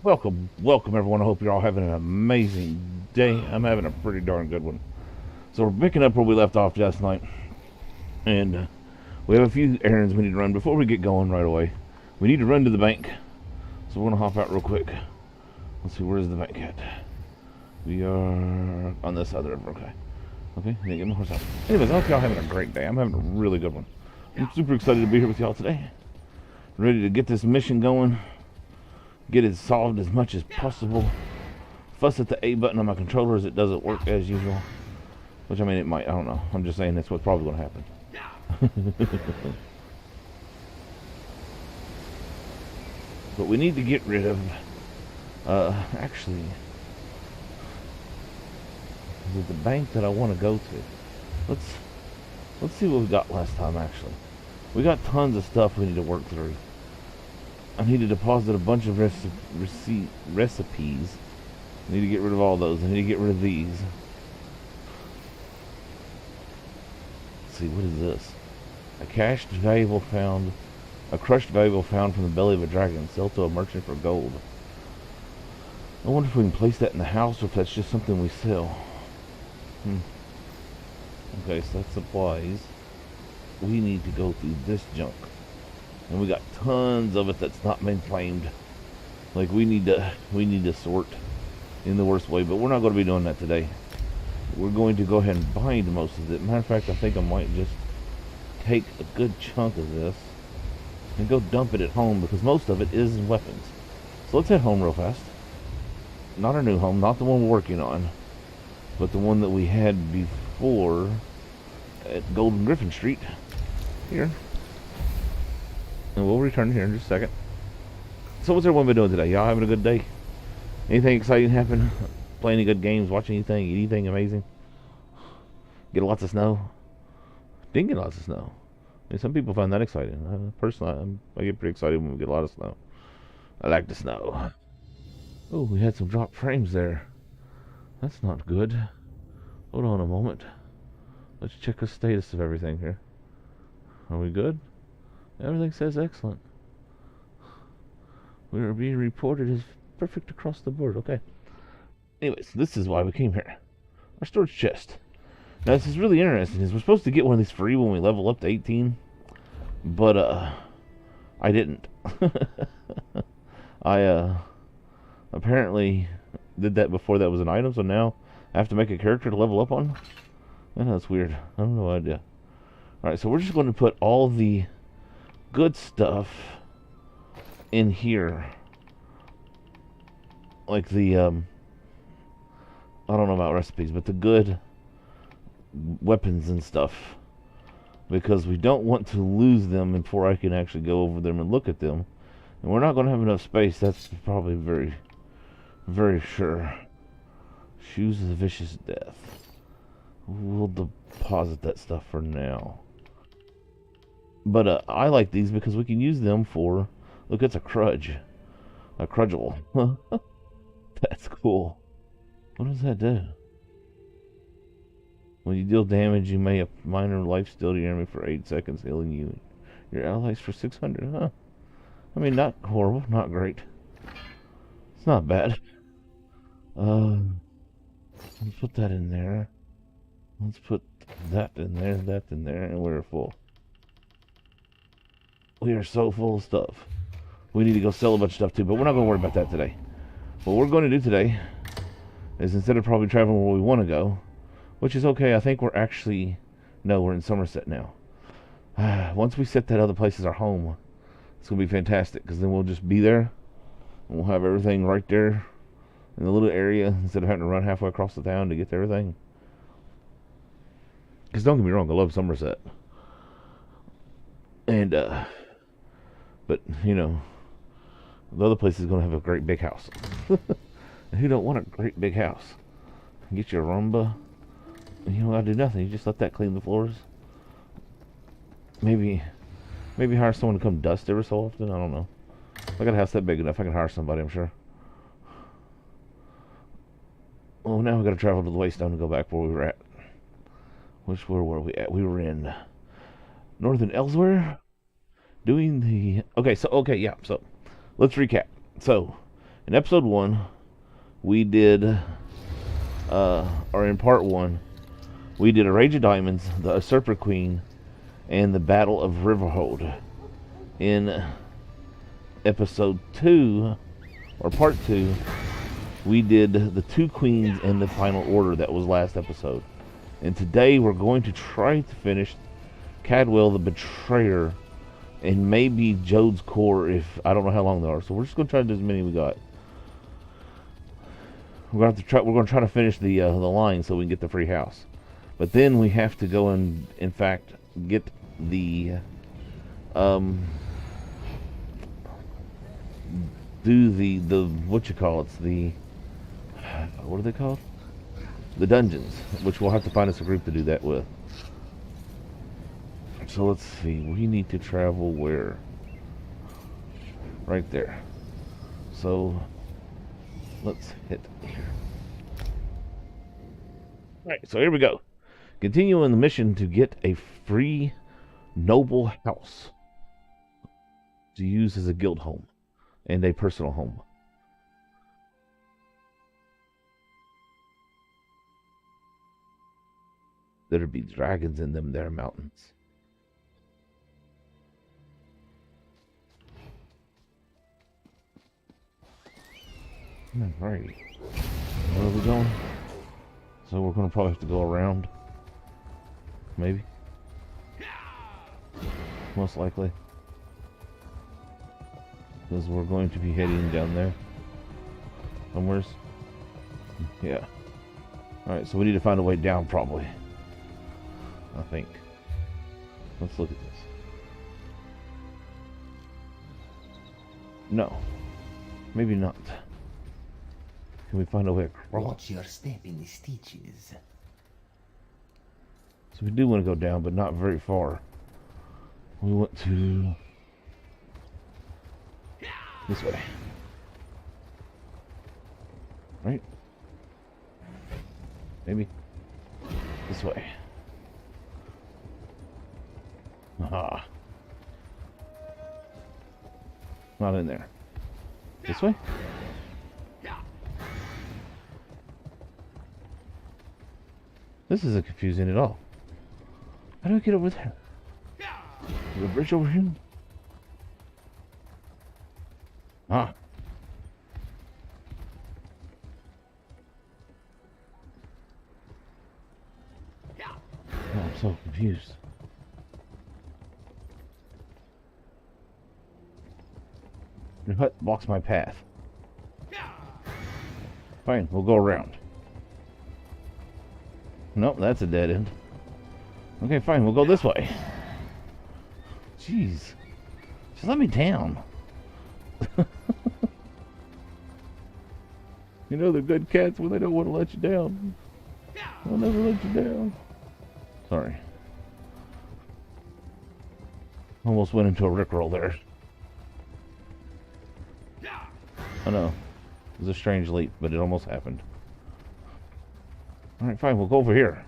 Welcome everyone. I hope you're all having an amazing day. I'm having a pretty darn good one. So we're picking up where we left off last night, and we have a few errands we need to run before we get going right away. We need to run to the bank, so we're gonna hop out real quick. Let's see, where's the bank at? We are on this side of the river. Okay, I need to get my horse out. Anyways, I hope y'all having a great day. I'm having a really good one. I'm super excited to be here with y'all today. Ready to get this mission going, get it solved as much as possible. Fuss at the A button on my controller as it doesn't work as usual. Which, I mean, it might. I don't know. I'm just saying that's what's probably going to happen. But we need to get rid of... actually... Is it the bank that I want to go to? Let's see what we got last time, actually. We got tons of stuff we need to work through. I need to deposit a bunch of recipes. I need to get rid of all those. I need to get rid of these. Let's see, what is this? A crushed valuable found from the belly of a dragon. Sell to a merchant for gold. I wonder if we can place that in the house or if that's just something we sell. Okay, so that's supplies. We need to go through this junk. And we got tons of it that's not been claimed. Like we need to sort in the worst way, but we're not going to be doing that today. We're going to go ahead and bind most of it. Matter of fact, I think I might just take a good chunk of this and go dump it at home because most of it is weapons. So let's head home real fast. Not our new home, not the one we're working on, but the one that we had before at Golden Griffin Street. Here. And we'll return here in just a second. So what's everyone been doing today? Y'all having a good day? Anything exciting happen? Play any good games? Watch anything? Eat anything amazing? Get lots of snow? Didn't get lots of snow. I mean, some people find that exciting. Personally, I get pretty excited when we get a lot of snow. I like the snow. Oh, we had some dropped frames there. That's not good. Hold on a moment. Let's check the status of everything here. Are we good? Everything says excellent. We are being reported as perfect across the board. Okay. Anyways, this is why we came here. Our storage chest. Now, this is really interesting. Is we're supposed to get one of these free when we level up to 18. But, I didn't. I, apparently did that before that was an item, so now I have to make a character to level up on? I know, that's weird. I have no idea. Alright, so we're just going to put all the good stuff in here. Like the, I don't know about recipes, but the good weapons and stuff. Because we don't want to lose them before I can actually go over them and look at them. And we're not going to have enough space. That's probably very, very sure. Shoes of the Vicious Death. We'll deposit that stuff for now. But I like these because we can use them for... Look, it's a crudge. A crudgel. That's cool. What does that do? When you deal damage, you may have minor life steal to your enemy for 8 seconds, healing you. Your allies for 600, huh? I mean, not horrible, not great. It's not bad. Let's put that in there. Let's put that in there, and we're full. We are so full of stuff. We need to go sell a bunch of stuff too, but we're not going to worry about that today. What we're going to do today is instead of probably traveling where we want to go, which is okay, I think we're actually... No, we're in Somerset now. Once we set that other place as our home, it's going to be fantastic, because then we'll just be there, and we'll have everything right there in the little area, instead of having to run halfway across the town to get to everything. Because don't get me wrong, I love Somerset. And, but, you know, the other place is going to have a great big house. And who don't want a great big house? Get your Roomba. You don't gotta do nothing. You just let that clean the floors. Maybe hire someone to come dust every so often. I don't know. If I got a house that big enough, I can hire somebody, I'm sure. Well, now we gotta travel to the Waystone to go back where we were at. Where were we at? We were in Northern Elsweyr. Doing the... Okay, yeah. So, let's recap. So, In episode 1, we did, or in part 1, we did a Rage of Diamonds, the Usurper Queen, and the Battle of Riverhold. In episode 2, or part 2, we did the Two Queens and the Final Order. That was last episode. And today we're going to try to finish Cadwell the Betrayer and maybe Jode's Core, if I don't know how long they are. So we're just going to try to do as many we got. We're going to try. We're going to try to finish the line so we can get the free house. But then we have to go and, in fact, get the do the what you call it? The what are they called? The dungeons, which we'll have to find us a group to do that with. So let's see. We need to travel where? Right there. So let's hit here. Alright, so here we go. Continuing the mission to get a free noble house to use as a guild home and a personal home. There'd be dragons in them there mountains. Alright. Where are we going? So we're going to probably have to go around. Maybe. Most likely. Because we're going to be heading down there. Somewheres. Yeah. Alright, so we need to find a way down probably. I think. Let's look at this. No. Maybe not. Can we find a way across? Watch your step in the stitches. So we do want to go down, but not very far. We want to... this way. Right? Maybe. This way. Aha. Not in there. This way? This isn't confusing at all. How do we get over there? Is there a bridge over here? Ah. Oh, I'm so confused. Your hut blocks my path. Fine, we'll go around. Nope, that's a dead end. Okay, fine, we'll go this way. Jeez. Just let me down. You know they're good cats when they don't want to let you down. They'll never let you down. Sorry. Almost went into a rickroll there. I know. It was a strange leap, but it almost happened. Alright, fine, we'll go over here.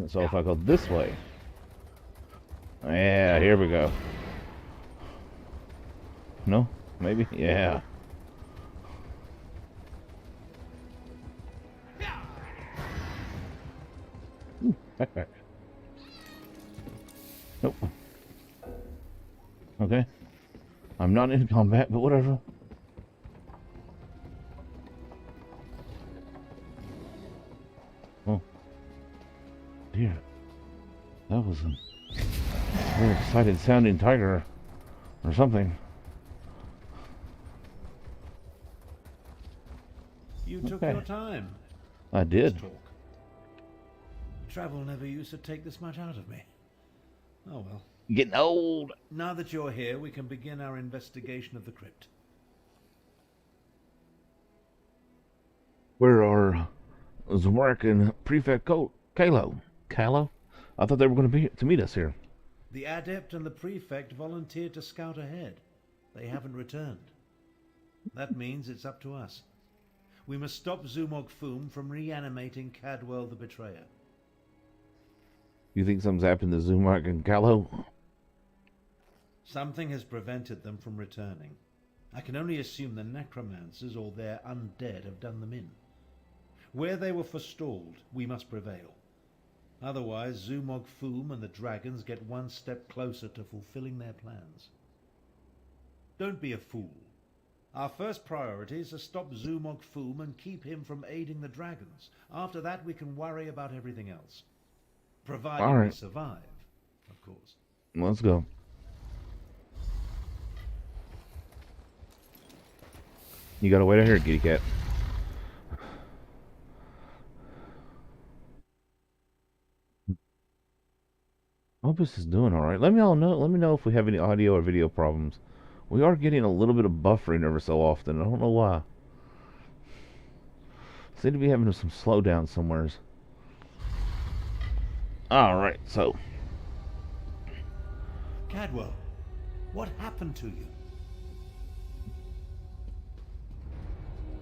So if I go this way. Yeah, here we go. No? Maybe? Yeah. Ooh, backpack. Nope. Okay. I'm not in combat, but whatever. Oh. Dear. That was a very excited sounding tiger or something. You took your time. I did. Let's talk. Travel never used to take this much out of me. Oh well. Getting old. Now that you're here, we can begin our investigation of the crypt. Where are Zmark and Prefect Kalo? Kalo? I thought they were going to meet us here. The adept and the prefect volunteered to scout ahead. They haven't returned. That means it's up to us. We must stop Zumog Foom from reanimating Cadwell the Betrayer. You think something's happened to Zumark and Callow? Something has prevented them from returning. I can only assume the necromancers or their undead have done them in. Where they were forestalled, we must prevail. Otherwise, Zumog Foom and the dragons get one step closer to fulfilling their plans. Don't be a fool. Our first priority is to stop Zumog Foom and keep him from aiding the dragons. After that, we can worry about everything else. Providing we survive, of course. Let's go. You gotta wait out here, kitty cat. I hope this is doing all right. Let me know if we have any audio or video problems. We are getting a little bit of buffering every so often. I don't know why. Seem to be having some slowdown somewheres. All right, so. Cadwell, what happened to you?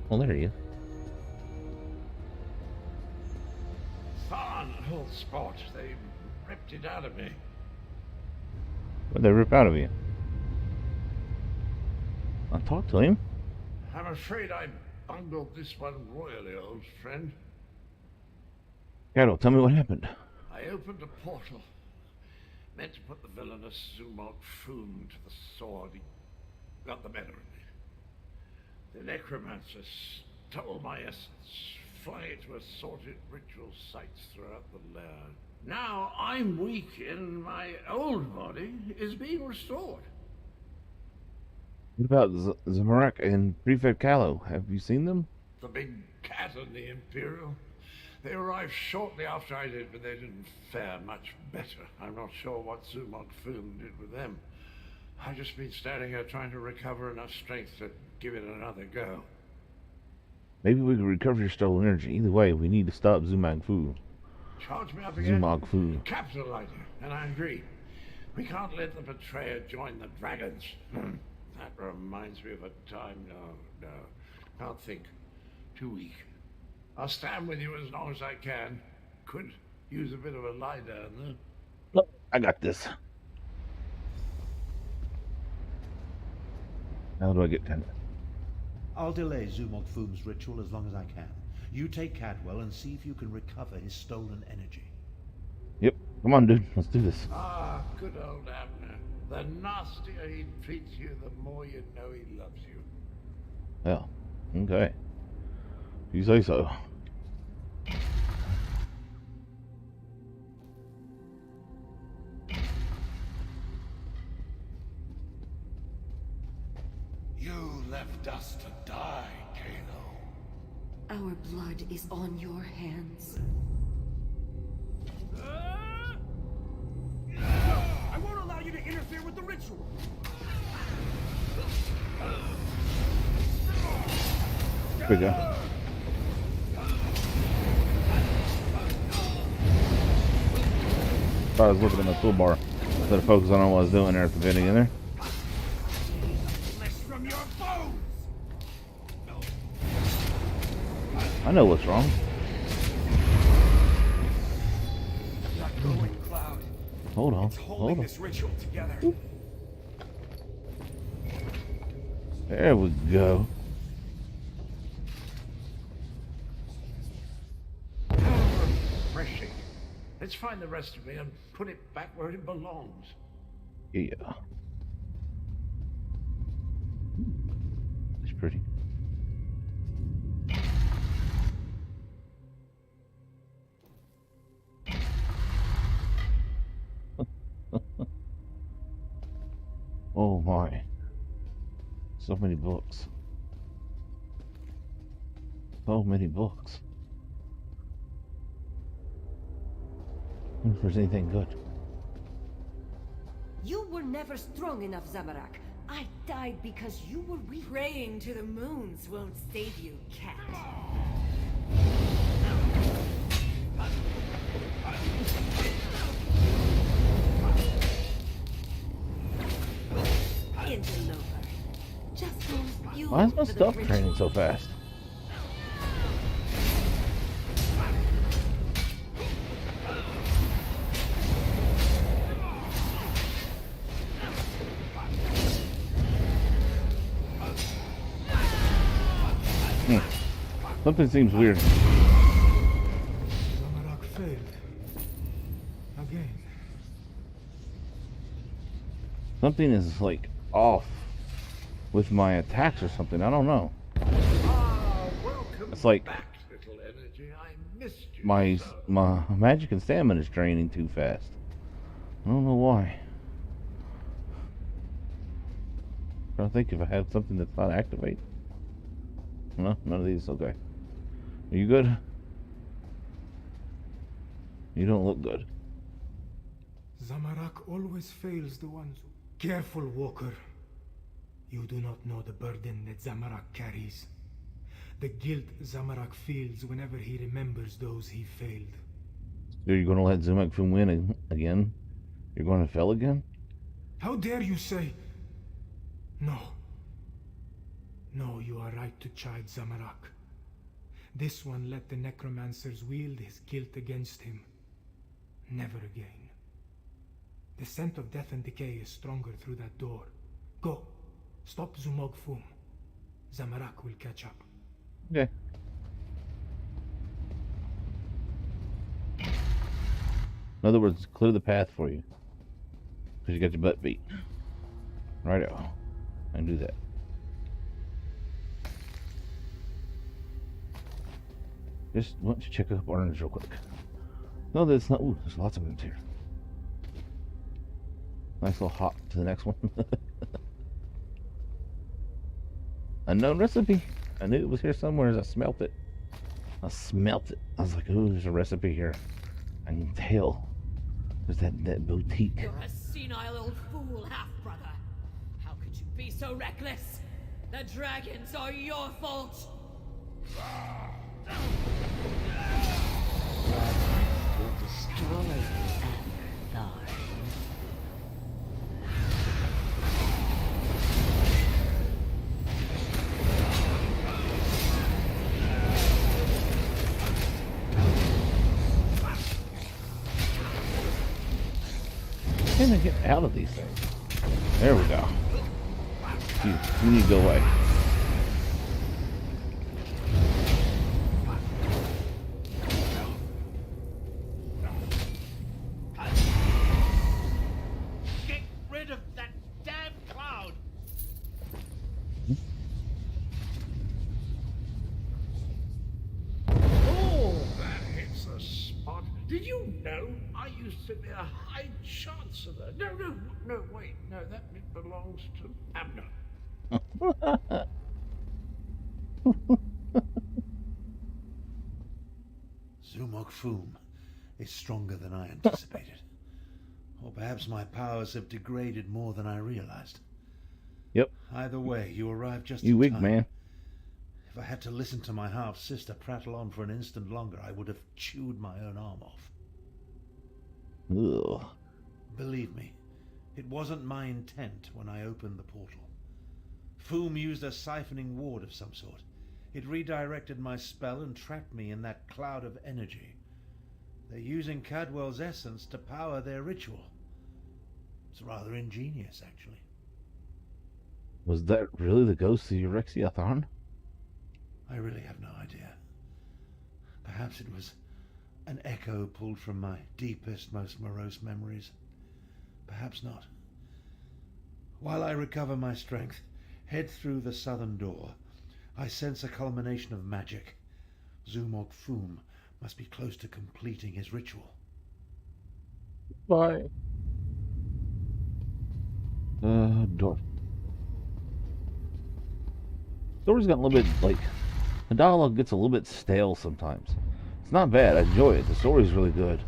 Well, there he is. Fun whole spot. They ripped it out of me. What'd they rip out of you? I talked to him. I'm afraid I bungled this one royally, old friend. Cattle, tell me what happened. I opened a portal. Meant to put the villainous Zumog Foom to the sword. He got the better of me. The necromancer stole my essence, flung it to assorted ritual sites throughout the lair. Now I'm weak and my old body is being restored. What about Zamorak and Prefect Callow? Have you seen them? The big cat and the Imperial. They arrived shortly after I did, but they didn't fare much better. I'm not sure what Zumog Foom did with them. I've just been standing here trying to recover enough strength to give it another go. Maybe we can recover your stolen energy. Either way, we need to stop Zumog Foom. Charge me up again? Zumog Foom. Capital idea, and I agree. We can't let the betrayer join the dragons. That reminds me of a time. No. Can't think. Too weak. I'll stand with you as long as I can. Could use a bit of a lie down there. Look, I got this. How do I get 10? I'll delay Zumog Foom's ritual as long as I can. You take Cadwell and see if you can recover his stolen energy. Yep. Come on, dude. Let's do this. Ah, good old Abner. The nastier he treats you, the more you know he loves you. Yeah. Okay. If you say so. You left us to die, Kalo. Our blood is on your hands. I won't allow you to interfere with the ritual! Here we go. I was looking at my toolbar instead of focusing on what I was doing there at the beginning there. Flesh from your bones! I know what's wrong. That glowing cloud. Hold on. It's holding Hold on. this ritual together. There we go. Refreshing. Let's find the rest of me and put it back where it belongs. Yeah. It's pretty. Oh my. So many books. So many books. I wonder if there's anything good. You were never strong enough, Zamorak. I died because you were weak. Praying to the moons won't save you, cat. Interloper. Just goes you. Why is my for the stuff ritual. training so fast? Something seems weird. Zamorak failed. Again. Something is like off with my attacks or something. I don't know. Welcome It's like back, little energy. I missed you. my so. my magic and stamina is draining too fast. I don't know why. I'm trying to think if I have something that's not activate. No, none of these. Okay. Are you good? You don't look good. Zamorak always fails the ones who... Careful, Walker. You do not know the burden that Zamorak carries. The guilt Zamorak feels whenever he remembers those he failed. Are you going to let Zumak-Fum win again? You're going to fail again? How dare you say... No. No, you are right to chide Zamorak. This one let the necromancers wield his guilt against him. Never again. The scent of death and decay is stronger through that door. Go. Stop Zumog-Fum. Zamorak will catch up. Okay. In other words, clear the path for you. Because you got your butt beat. Righto. I can do that. Just want to check up orange real quick. No, that's not. Ooh, there's lots of them here. Nice little hop to the next one. Unknown recipe. I knew it was here somewhere as I smelt it. I smelt it. I was like, ooh, there's a recipe here. I can tell. There's that boutique. You're a senile old fool, half-brother. How could you be so reckless? The dragons are your fault. Will destroy Elsweyr. How can I get out of these things? There we go. You need to go away. Get rid of that damn cloud! Oh, that hits the spot. Did you know I used to be a High Chancellor? No, wait. No, that bit belongs to Abner. Zumog-Fum is stronger than I anticipated. Or perhaps my powers have degraded more than I realized. Yep. Either way, you arrived just You in weak time. man. If I had to listen to my half-sister prattle on for an instant longer, I would have chewed my own arm off. Ugh. Believe me, it wasn't my intent when I opened the portal. Fum used a siphoning ward of some sort. It redirected my spell and trapped me in that cloud of energy. They're using Cadwell's essence to power their ritual. It's rather ingenious, actually. Was that really the ghost of Eurexia Tharn? I really have no idea. Perhaps it was an echo pulled from my deepest, most morose memories. Perhaps not. While I recover my strength, head through the southern door, I sense a culmination of magic. Zumog-Fum must be close to completing his ritual. Bye. Door. Story's gotten a little bit, like, the dialogue gets a little bit stale sometimes. It's not bad, I enjoy it. The story's really good.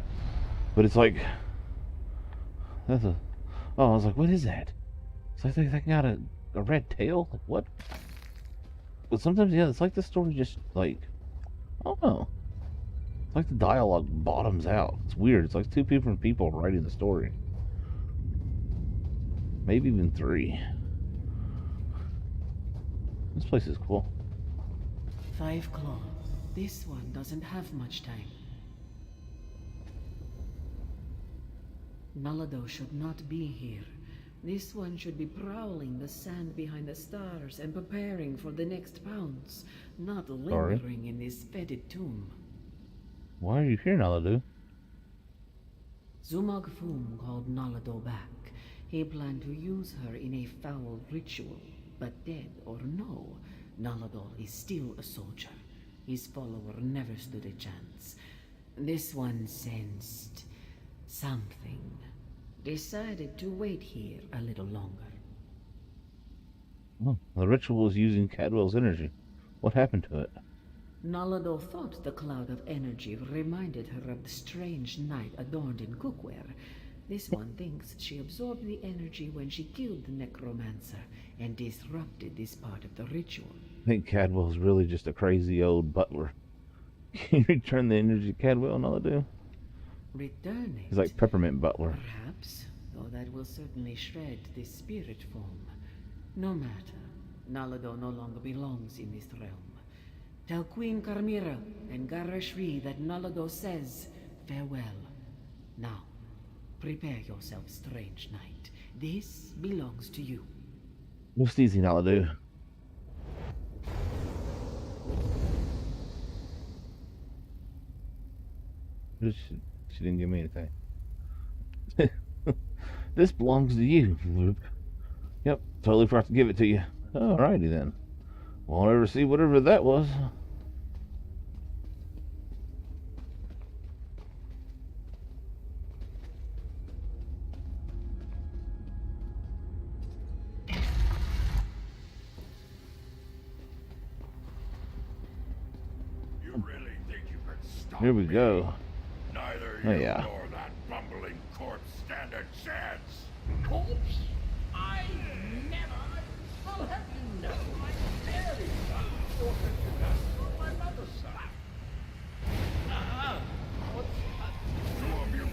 But it's like, I was like, what is that? It's like they got a red tail? Like, what? But sometimes, yeah, it's like the story just, like, I don't know. It's like the dialogue bottoms out. It's weird. It's like two different people writing the story. Maybe even three. This place is cool. 5 claw. This one doesn't have much time. Nalado should not be here. This one should be prowling the sand behind the stars and preparing for the next pounce, not lingering in this fetid tomb. Why are you here, Naladu? Zumog Fum called Nalado back. He planned to use her in a foul ritual, but dead or no, Naladol is still a soldier. His follower never stood a chance. This one sensed something. Decided to wait here a little longer. Oh, the ritual was using Cadwell's energy. What happened to it? Nalado thought the cloud of energy reminded her of the strange night adorned in cookware. This one thinks she absorbed the energy when she killed the necromancer and disrupted this part of the ritual. I think Cadwell's really just a crazy old butler. Can you return the energy to Cadwell, Naladu? Return it? He's like Peppermint Butler. Perhaps, though that will certainly shred this spirit form. No matter, Nalado no longer belongs in this realm. Tell Queen Carmira and Garashri that Nalado says farewell. Now, prepare yourself, strange knight. This belongs to you. Just easy, Naladu. She didn't give me anything. This belongs to you, Luke. Yep, totally forgot to give it to you. Alrighty then. Won't ever see whatever that was. You really think you could stop Here we me? go. Neither Oh, you yeah. nor that bumbling corpse stand a chance. Corpse? I never. I'll have you know, my very son, your sister, or my mother's son. What's that? Two of you,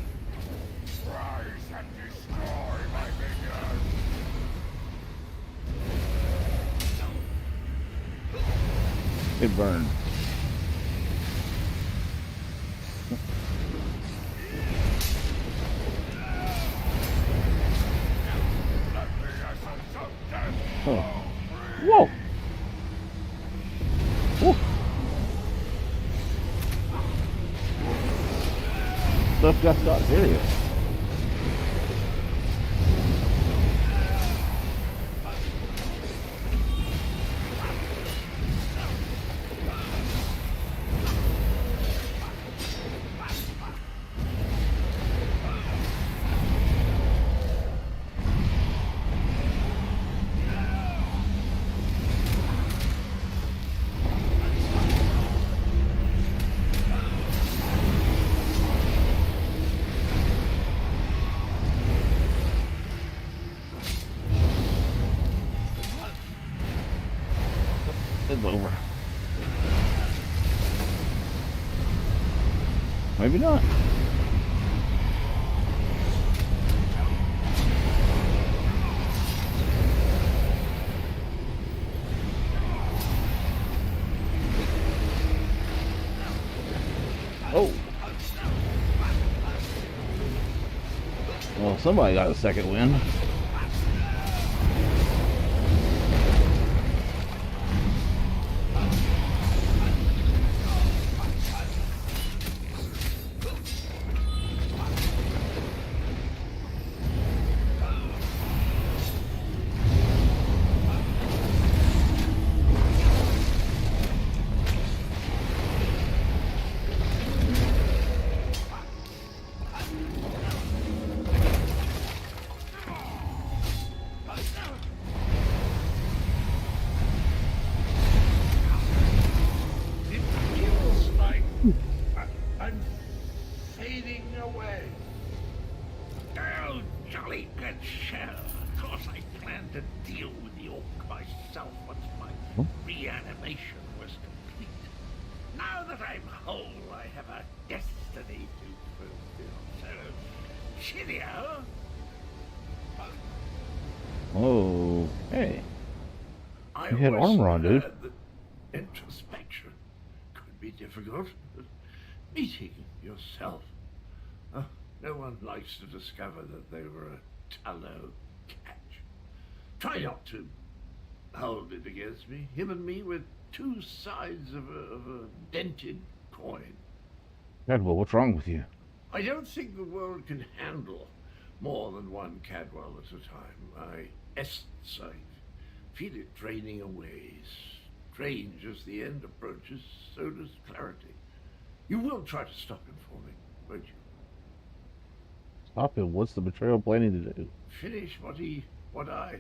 rise and destroy my minions. It burned. Oh. Whoa! Whoa! Stuff got serious. It's over. Maybe not. Oh. Well, somebody got a second wind. It feels like I'm fading away. Oh, jolly good shell. Of course, I planned to deal with the orc myself once my reanimation was complete. Now that I'm whole, I have a destiny to fulfill. So, cheerio. Oh, hey. I You had always armor on, dude. heard that introspection could be difficult. Meeting yourself. No one likes to discover that they were a tallow cat. Try not to hold it against me. Him and me, we're two sides of a dented coin. Cadwell, what's wrong with you? I don't think the world can handle more than one Cadwell at a time. My essence, I feel it draining away. Strange as the end approaches, so does clarity. You will try to stop him for me, won't you? Stop him. What's the betrayal planning to do? Finish what I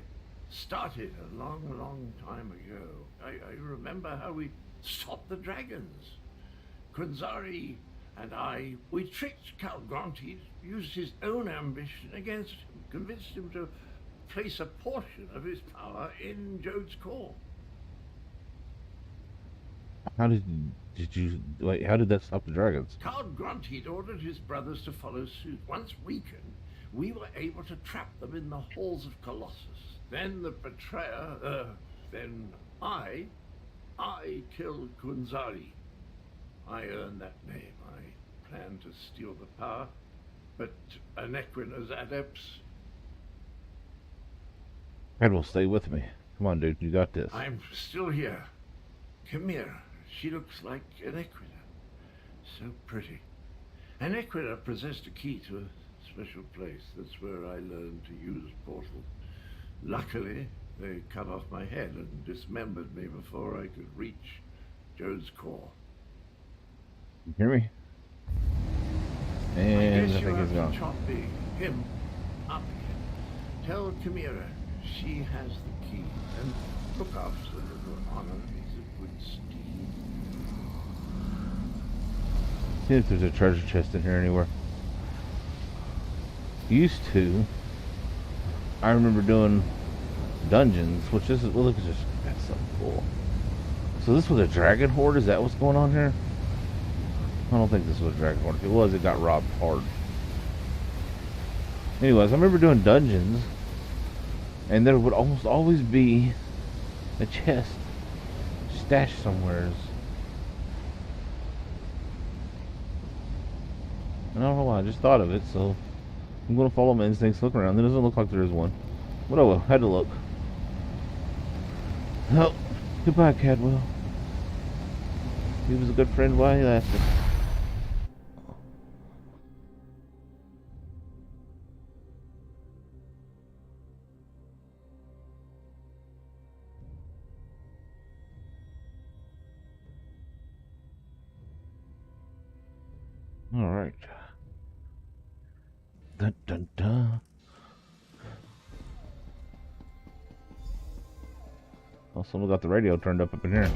started a long time ago. I remember how we stopped the dragons. Kunzari and we tricked Cal Gronti, used his own ambition against him, convinced him to place a portion of his power in Jode's core. How did you wait? How did that stop the dragons? Cal Gronti ordered his brothers to follow suit. Once weakened, we were able to trap them in the halls of Colossus. Then the betrayer, then I killed Kunzari. I earned that name. I planned to steal the power, but Anequina's adepts... Cadwell, stay with me. Come on, dude. You got this. I'm still here. Chimera. She looks like Anequina. So pretty. Anequina possessed a key to a special place. That's where I learned to use portals. Luckily, they cut off my head and dismembered me before I could reach Jode's core. You hear me? And I think he's gone. Chop him up again. Tell Chimera she has the key, and look after the little honor. He's a good steed. See if there's a treasure chest in here anywhere. Used to, I remember doing dungeons, which is, well, look at this. That's so cool. So this was a dragon horde? Is that what's going on here? I don't think this was a dragon horde. If it was, it got robbed hard. Anyways, I remember doing dungeons, and there would almost always be a chest stashed somewhere. I don't know why, I just thought of it, so I'm going to follow my instincts, look around. It doesn't look like there is one. But oh well, had to look. Oh, goodbye, Cadwell. He was a good friend while he lasted. All right. Dun dun dun. Oh, someone got the radio turned up in here.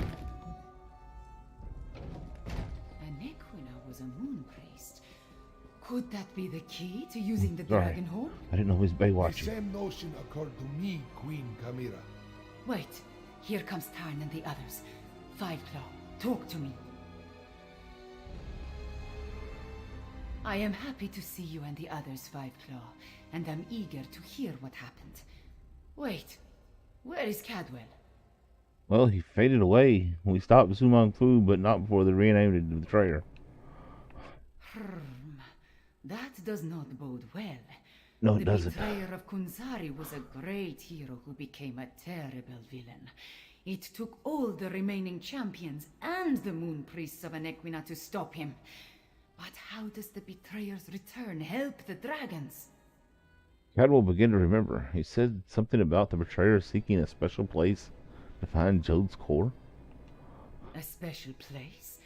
Anequina was a moon priest. Could that be the key to using the Sorry. dragon horde? I didn't know he was The Baywatching. same notion occurred to me, Queen Chimera. Wait, here comes Tarn and the others. Five Claw, talk to me. I am happy to see you and the others, Five Claw, and I'm eager to hear what happened. Wait, where is Cadwell? Well, he faded away when we stopped Sumang Fu, but not before they reanimated the betrayer. That does not bode well. No, it The doesn't. betrayer of Kunzari was a great hero who became a terrible villain. It took all the remaining champions and the moon priests of Anequina to stop him. But how does the betrayer's return help the dragons? Cadwell began to remember. He said something about the betrayer seeking a special place to find Jode's core. A special place?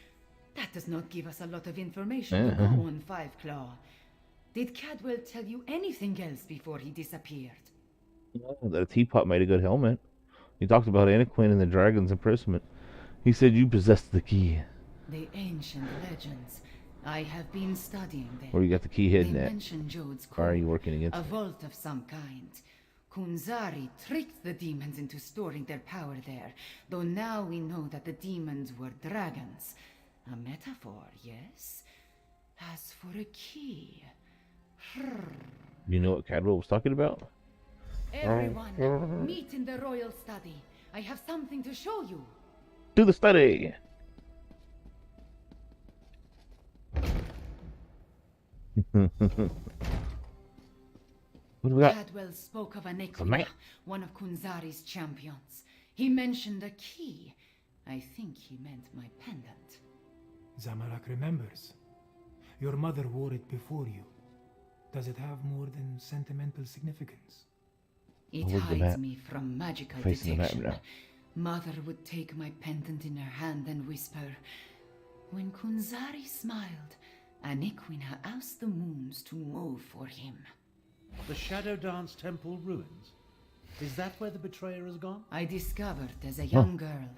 That does not give us a lot of information to go on, Five Claw. Did Cadwell tell you anything else before he disappeared? That a teapot made a good helmet. He talked about Anaquin and the dragon's imprisonment. He said you possessed the key. The ancient legends. I have been studying them. Where you got the key hidden They at? mention Jode's Why are core, you working against a it? vault of some kind. Kunzari tricked the demons into storing their power there, though now we know that the demons were dragons. A metaphor, yes? As for a key... You know what Cadwell was talking about? Everyone, meet in the royal study. I have something to show you. Do the study! What do we got? Cadwell spoke of an a Equina, man. one of Kunzari's champions. He mentioned a key. I think he meant my pendant. Zamarak remembers. Your mother wore it before you. Does it have more than sentimental significance? It Look at the hides map. me from magical Facing the map detection. now. Mother would take my pendant in her hand and whisper, "When Kunzari smiled, an Equina asked the moons to move for him." The Shadow Dance Temple ruins? Is that where the betrayer has gone? I discovered as a young girl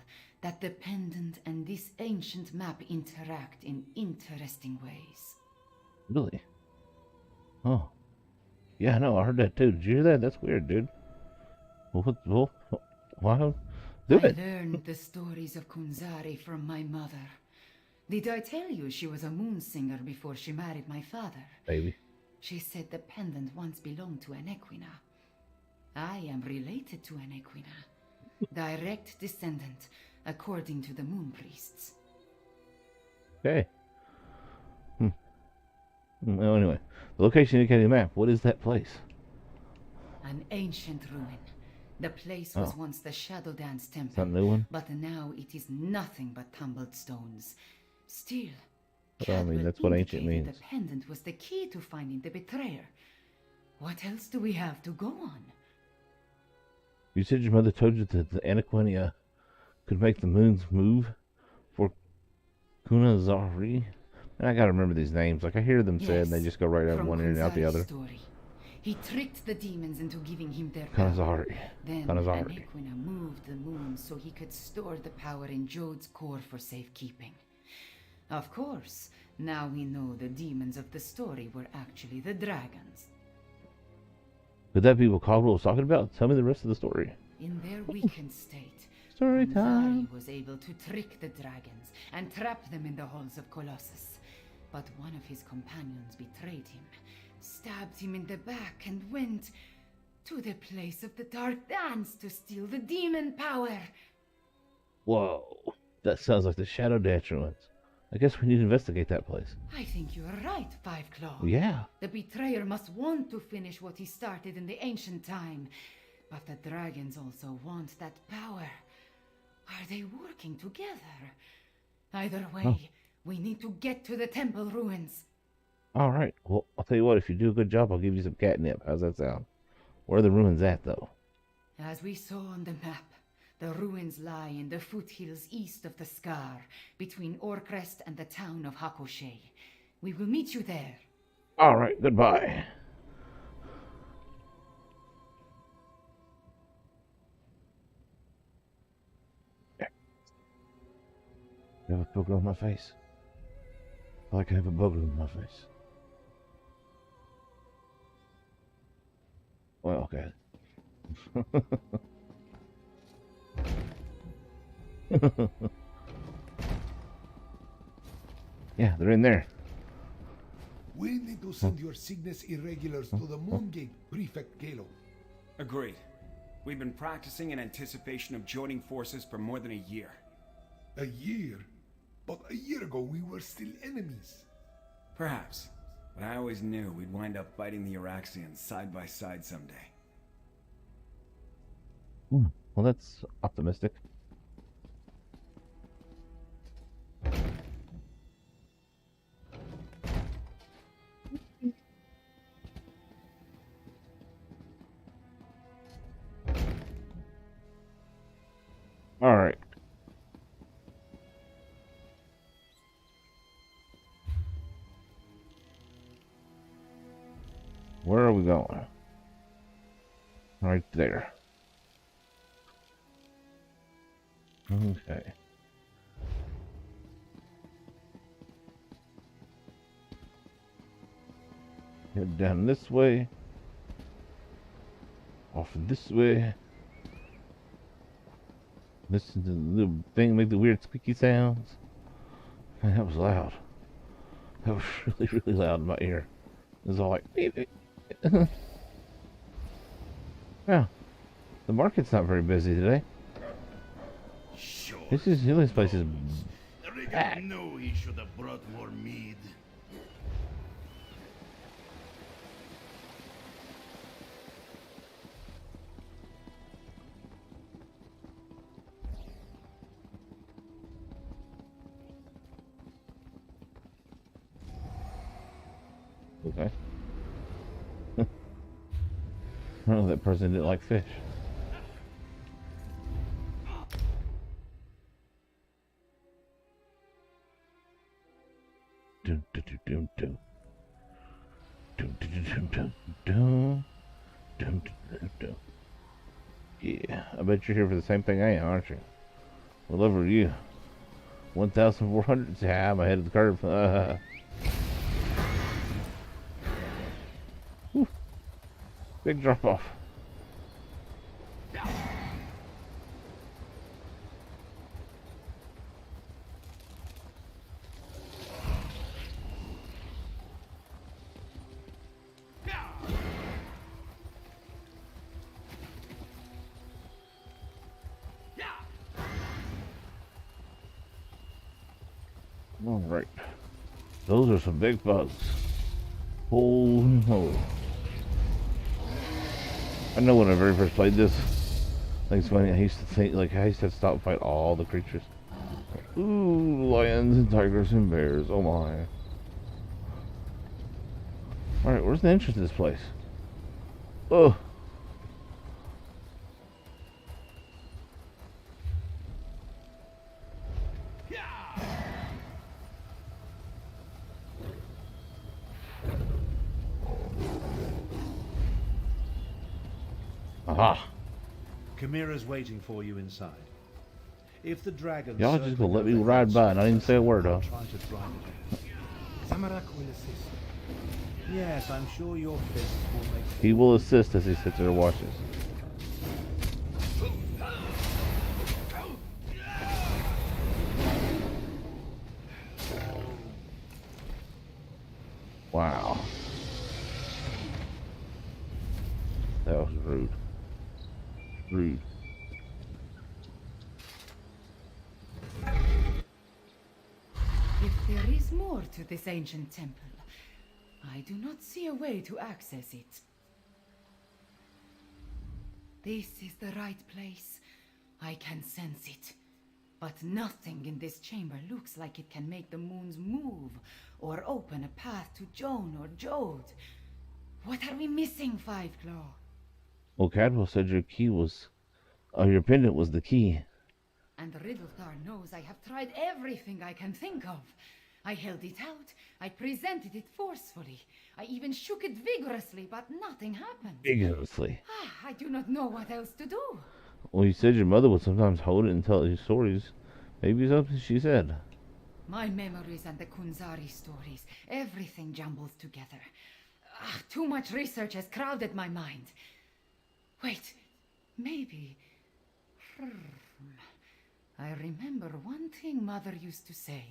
that the pendant and this ancient map interact in interesting ways. Really? Oh. Yeah, no, I heard that too. Did you hear that? That's weird, dude. Well, why? Do I it. learned the stories of Kunzari from my mother. Did I tell you she was a moon singer before she married my father? Baby. She said the pendant once belonged to an Equina. I am related to an Equina. Direct descendant, according to the moon priests. Okay. Well, anyway. The location indicated in the map. What is that place? An ancient ruin. The place was Oh. once the Shadow Dance Temple. Is that a new one? But now it is nothing but tumbled stones. Still, Well, I mean, Cadwell that's what ancient indicated means. The pendant was the key to finding the betrayer. What else do we have to go on? You said your mother told you that the Anaquinia could make the moons move for Kunazari. And I gotta remember these names. Like I hear them said, and they Yes, just go right out from one ear and out the Kunzari's other. Story. He tricked the demons into giving him their power. Kunazari. Then Kunazari. an Equina moved the moon so he could store the power in Jode's core for safekeeping. Of course, now we know the demons of the story were actually the dragons. Could that be what Caldwell was talking about? Tell me the rest of the story. In their weakened state, Story time. Kunzari was able to trick the dragons and trap them in the halls of Colossus. But one of his companions betrayed him, stabbed him in the back, and went to the place of the Dark Dance to steal the demon power. Whoa. That sounds like the Shadow Dance ruins. I guess we need to investigate that place. I think you are right, Five Claw. Yeah. The betrayer must want to finish what he started in the ancient time. But the dragons also want that power. Are they working together? Either way, we need to get to the temple ruins. All right. Well, I'll tell you what. If you do a good job, I'll give you some catnip. How's that sound? Where are the ruins at, though? As we saw on the map, the ruins lie in the foothills east of the Scar, between Orcrest and the town of Hakoshe. We will meet you there. All right. Goodbye. I have a booger on my face. I like I have a booger on my face. Well, okay. Yeah, they're in there. We need to send your Cygnus irregulars to the Moongate, Prefect Galo. Agreed. We've been practicing in anticipation of joining forces for more than a year. A year? But a year ago we were still enemies. Perhaps. But I always knew we'd wind up fighting the Araxians side by side someday. Well, that's optimistic. All right. Where are we going? Right there. Okay. Head down this way. Off this way. Listen to the little thing make the weird squeaky sounds. Man, that was loud. That was really, really loud in my ear. It was all like, yeah. The market's not very busy today. Sure. This place is packed. Regan knew he should have brought more mead. Okay. Oh, that person didn't like fish. Dun, dun, dun, dun, dun. Dun, dun, dun, dun, dun, dun, dun, dun. Yeah, I bet you're here for the same thing I am, aren't you? What level are you? 1,400? Yeah, I'm ahead of the curve. Whew. Big drop off. All right. Those are some big bugs. Holy moly. I know when I very first played this, I think it's funny, I used to think, like, I used to stop and fight all the creatures. Ooh, lions and tigers and bears, oh my. Alright, where's the entrance to this place? Oh. Aha. Chimera's waiting for you inside. If the dragon Y'all just gonna let me ride by and I didn't say a word, huh? try to drive it in. Zamorak will assist. Yes, I'm sure your fists will make. He will assist as he sits there and watches. Wow. That was rude. Rude. If there is more to this ancient temple, I do not see a way to access it. This is the right place. I can sense it. But nothing in this chamber looks like it can make the moons move or open a path to Joan or Jode. What are we missing, Fiveclaw? Well, Cadwell said your key was... your pendant was the key. And Riddlethar knows I have tried everything I can think of. I held it out. I presented it forcefully. I even shook it vigorously, but nothing happened. Vigorously? I do not know what else to do. Well, you said your mother would sometimes hold it and tell you stories. Maybe something she said. My memories and the Kunzari stories, everything jumbles together. Too much research has crowded my mind. Wait, maybe... I remember one thing Mother used to say.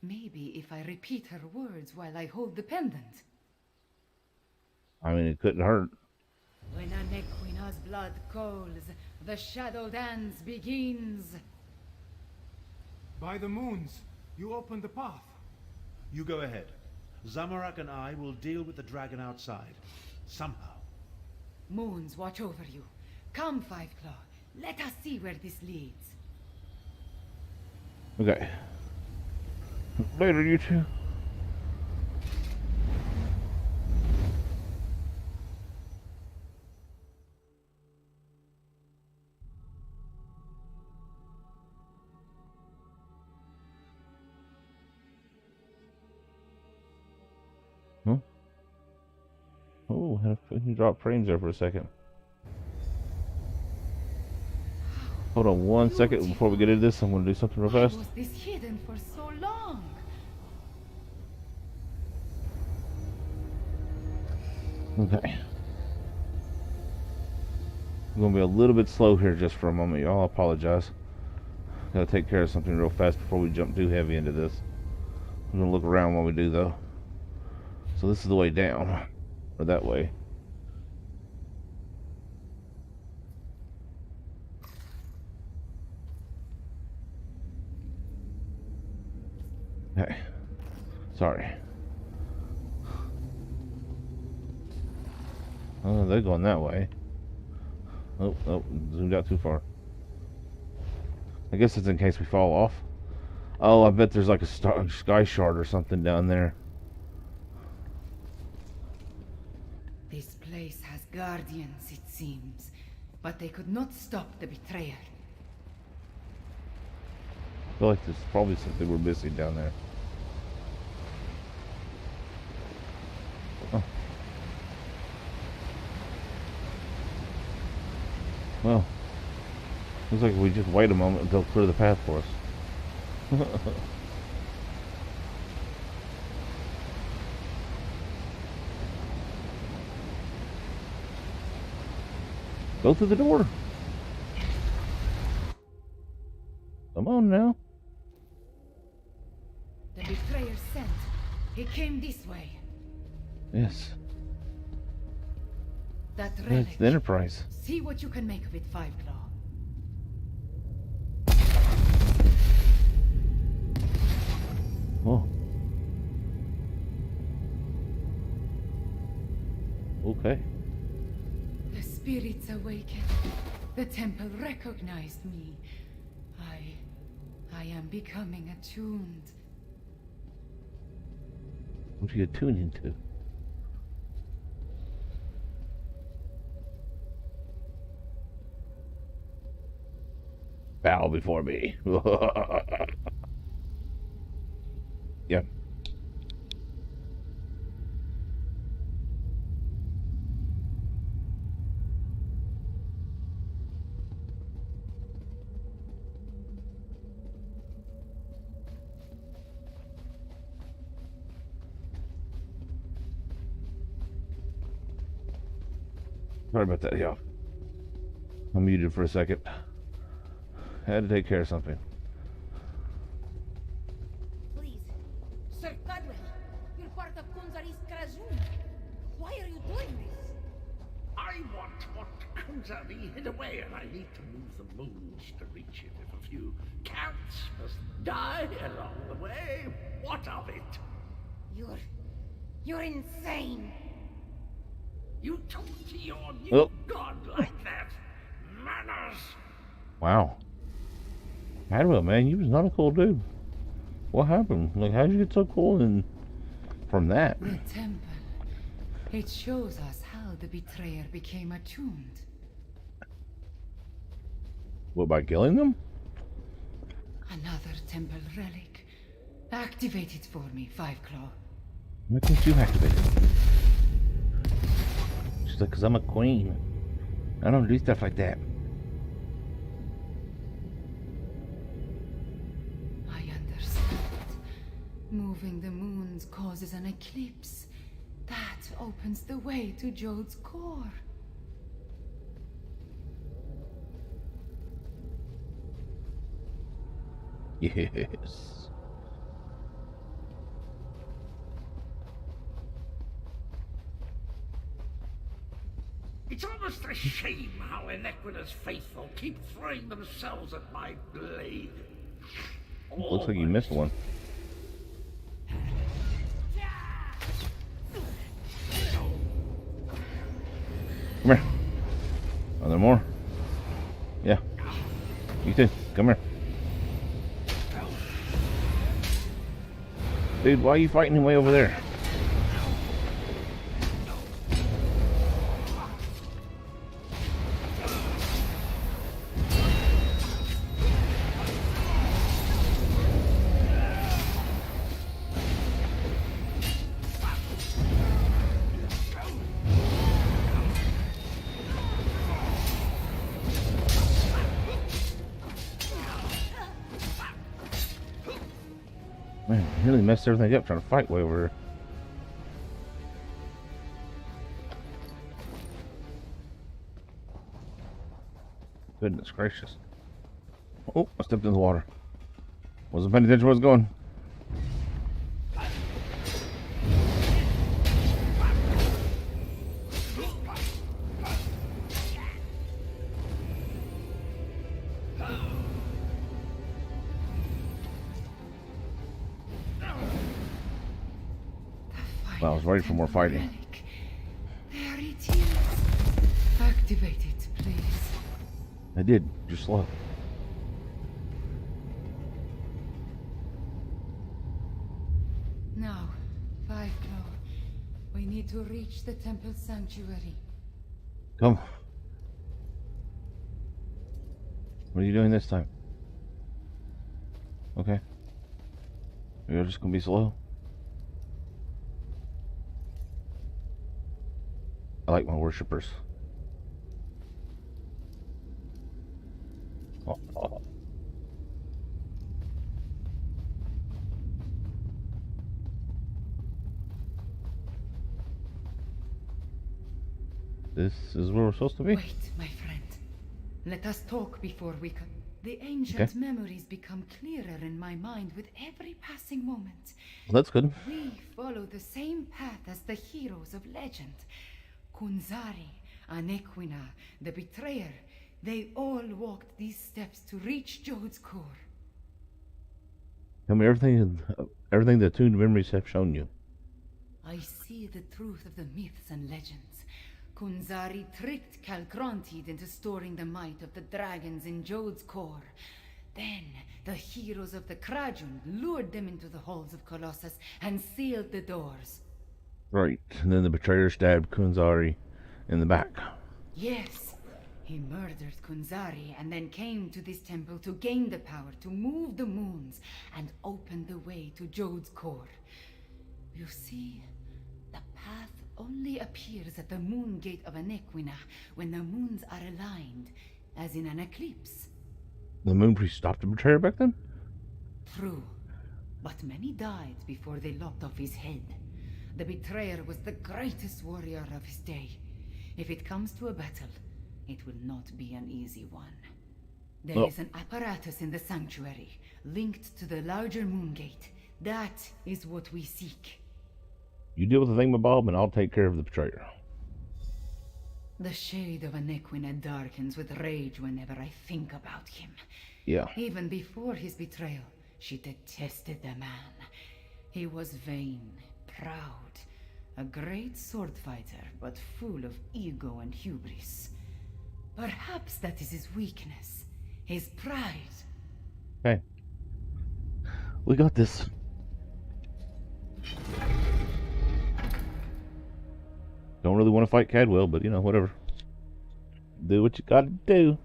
Maybe if I repeat her words while I hold the pendant. I mean, it couldn't hurt. When Anequina's blood calls, the shadow dance begins. By the moons, you open the path. You go ahead. Zamorak and I will deal with the dragon outside. Somehow. Moons watch over you. Come, Fiveclaw. Let us see where this leads. Okay. Later, you two. Huh? Oh, he dropped frames there for a second. Hold on one second before we get into this. I'm going to do something real fast. Why was this hidden for so long? Okay. I'm going to be a little bit slow here just for a moment, y'all. I apologize. Gotta take care of something real fast before we jump too heavy into this. I'm going to look around while we do, though. So this is the way down. Or that way. Okay. Sorry. Oh, they're going that way. Oh, zoomed out too far. I guess it's in case we fall off. Oh, I bet there's like a sky shard or something down there. This place has guardians, it seems, but they could not stop the betrayer. I feel like there's probably something we're missing down there. Oh. Well, looks like we just wait a moment until clear the path for us. Go through the door. Come on now. The betrayer sent. He came this way. Yes. That relic. That's the Enterprise. See what you can make of it, Five Claw. Oh. Okay. The spirits awakened. The temple recognized me. I am becoming attuned. What are you attuned into? Bow before me. Yep. Sorry about that, y'all. I'm muted for a second. Had to take care of something. Please, Sir Cadwell, you're part of Kunzari's Krazun. Why are you doing this? I want what Kunzari hid away, and I need to move the moons to reach it. If a few cats must die along the way, what of it? You're insane. You talk to your new Oh. god like that? Manners! Wow. Cadwell, man, you was not a cool dude. What happened? Like, how'd you get so cool and from that? The temple. It shows us how the betrayer became attuned. What, by killing them? Another temple relic. Activate it for me, Five Claw. Why can't you activate it? She's like, 'cause I'm a queen. I don't do stuff like that. I understand. Moving the moons causes an eclipse. That opens the way to Jode's core. Yes. It's almost a shame how Inequida's faithful keep throwing themselves at my blade. Looks like you missed one. Come here. Are there more? Yeah. You too. Come here. Dude, why are you fighting him way over there? Man, you really messed everything up trying to fight way over here. Goodness gracious. Oh, I stepped in the water. Wasn't paying attention where I was going. Well, I was ready for more fighting. Relic. There it is. Activate it, please. I did, just slow. Now, Five Claw, we need to reach the temple sanctuary. Come. What are you doing this time? Okay. You're just gonna be slow. I like my worshippers. Oh, oh. This is where we're supposed to be? Wait, my friend. Let us talk before we can. The ancient memories become clearer in my mind with every passing moment. That's good. We follow the same path as the heroes of legend. Kunzari, Anequina, the Betrayer. They all walked these steps to reach Jode's core. Tell me everything the attuned memories have shown you. I see the truth of the myths and legends. Kunzari tricked Calcrontid into storing the might of the dragons in Jode's core. Then, the heroes of the Krajun lured them into the halls of Colossus and sealed the doors. Right, and then the betrayer stabbed Kunzari in the back. Yes, he murdered Kunzari and then came to this temple to gain the power to move the moons and open the way to Jode's core. You see, the path only appears at the moon gate of Anequina when the moons are aligned, as in an eclipse. The moon priest stopped the betrayer back then? True, but many died before they lopped off his head. The betrayer was the greatest warrior of his day. If it comes to a battle, it will not be an easy one. There is an apparatus in the sanctuary, linked to the larger moon gate. That is what we seek. You deal with the thingamabob, and I'll take care of the betrayer. The shade of Anequina darkens with rage whenever I think about him. Yeah. Even before his betrayal, she detested the man. He was vain, proud, a great sword fighter, but full of ego and hubris. Perhaps that is his weakness, his pride. Okay. We got this. Don't really want to fight Cadwell, but you know, whatever. Do what you gotta do.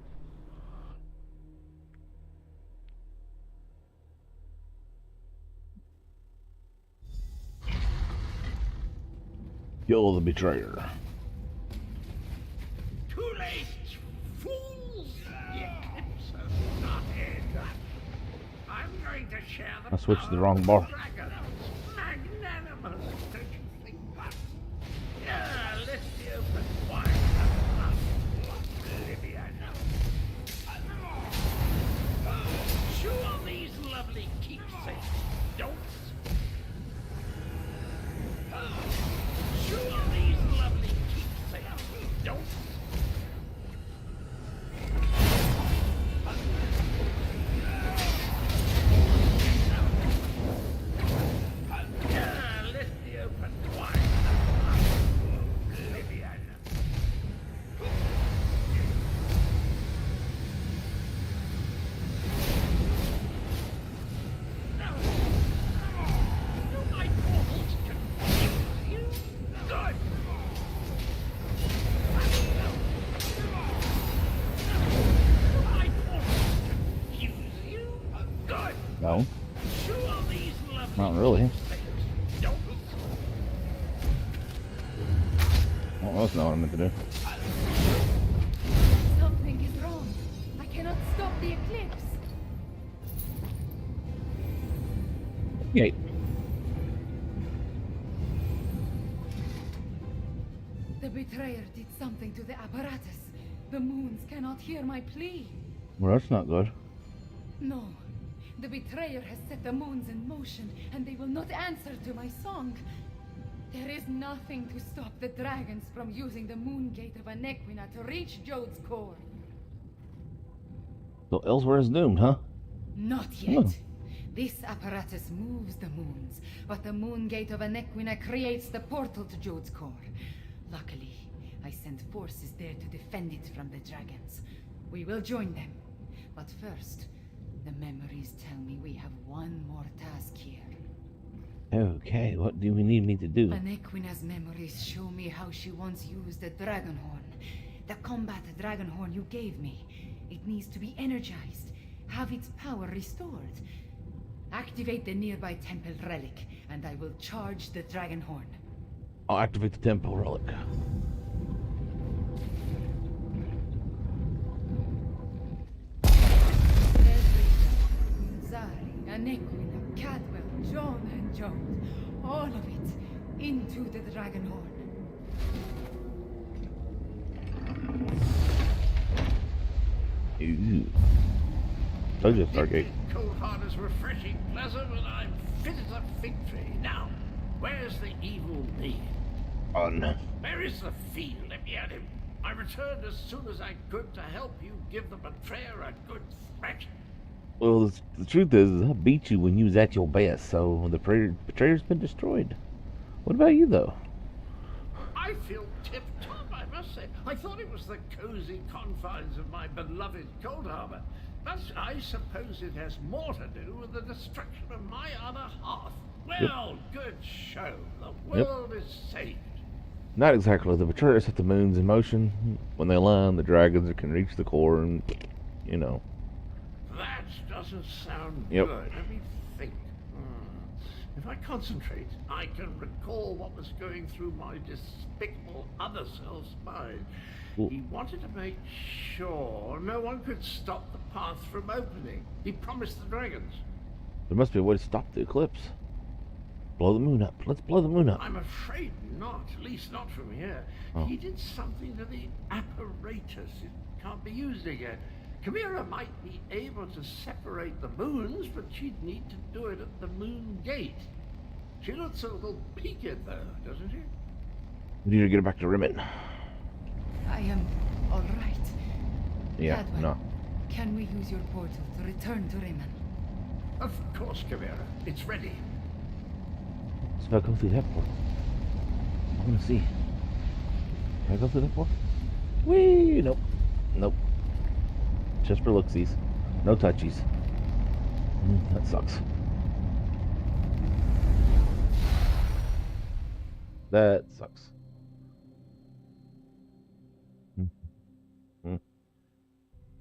Kill the betrayer. Too late, fools! The eclipse has started. I'm going to share the I switched the power wrong of bar. dragons. Magnanimous, don't you think? Yeah, let's be open wide. Sure, these lovely keepsakes don't. Sure, these lovely keepsakes don't. Yeah, let's be open wide. No. Not really. Well, that's not what I meant to do. Something is wrong. I cannot stop the eclipse. Yay. The betrayer did something to the apparatus. The moons cannot hear my plea. Well, that's not good. No. The betrayer has set the moons in motion, and they will not answer to my song. There is nothing to stop the dragons from using the moon gate of Anequina to reach Jode's core. So Elsweyr is doomed, huh? Not yet. This apparatus moves the moons, but the moon gate of Anequina creates the portal to Jode's core. Luckily, I sent forces there to defend it from the dragons. We will join them. But first, the memories tell me we have one more task here. Okay, what do we need me to do? Anequina's memories show me how she once used the dragon horn. The combat dragon horn you gave me. It needs to be energized, have its power restored. Activate the nearby temple relic, and I will charge the dragon horn. I'll activate the temple relic. Zari, Anequina, Cadwell, John, and Jones. All of it into the dragon horn. Ooh. Told you, Stargate. Cold heart is refreshing, pleasant, and I'm fit as a fig tree. Now, where's the evil me? On. Where is the fiend? Let me at him. I returned as soon as I could to help you give the betrayer a good thrashing. Well, the truth is, I beat you when you was at your best, so the betrayer's been destroyed. What about you, though? I feel tip-top, I must say. I thought it was the cozy confines of my beloved Cold Harbor, but I suppose it has more to do with the destruction of my other half. Well, good show. The world is saved. Not exactly. The betrayer set the moons in motion. When they align, the dragons can reach the core and, you know. That doesn't sound Yep. good. Let me think. If I concentrate, I can recall what was going through my despicable other self's mind. Ooh. He wanted to make sure no one could stop the path from opening. He promised the dragons. There must be a way to stop the eclipse. Blow the moon up. Let's blow the moon up. I'm afraid not, at least not from here. Oh. He did something to the apparatus. It can't be used again. Chimera might be able to separate the moons, but she'd need to do it at the moon gate. She looks a little peaked, though, doesn't she? We need to get her back to Rimmon. I am all right. Yeah, Cadwell, no. can we use your portal to return to Rimmon? Of course, Chimera. It's ready. So if I go through that port, I want to see. Can I go through that port? Whee! Nope. Nope. Just for looksies. No touchies. That sucks. That sucks.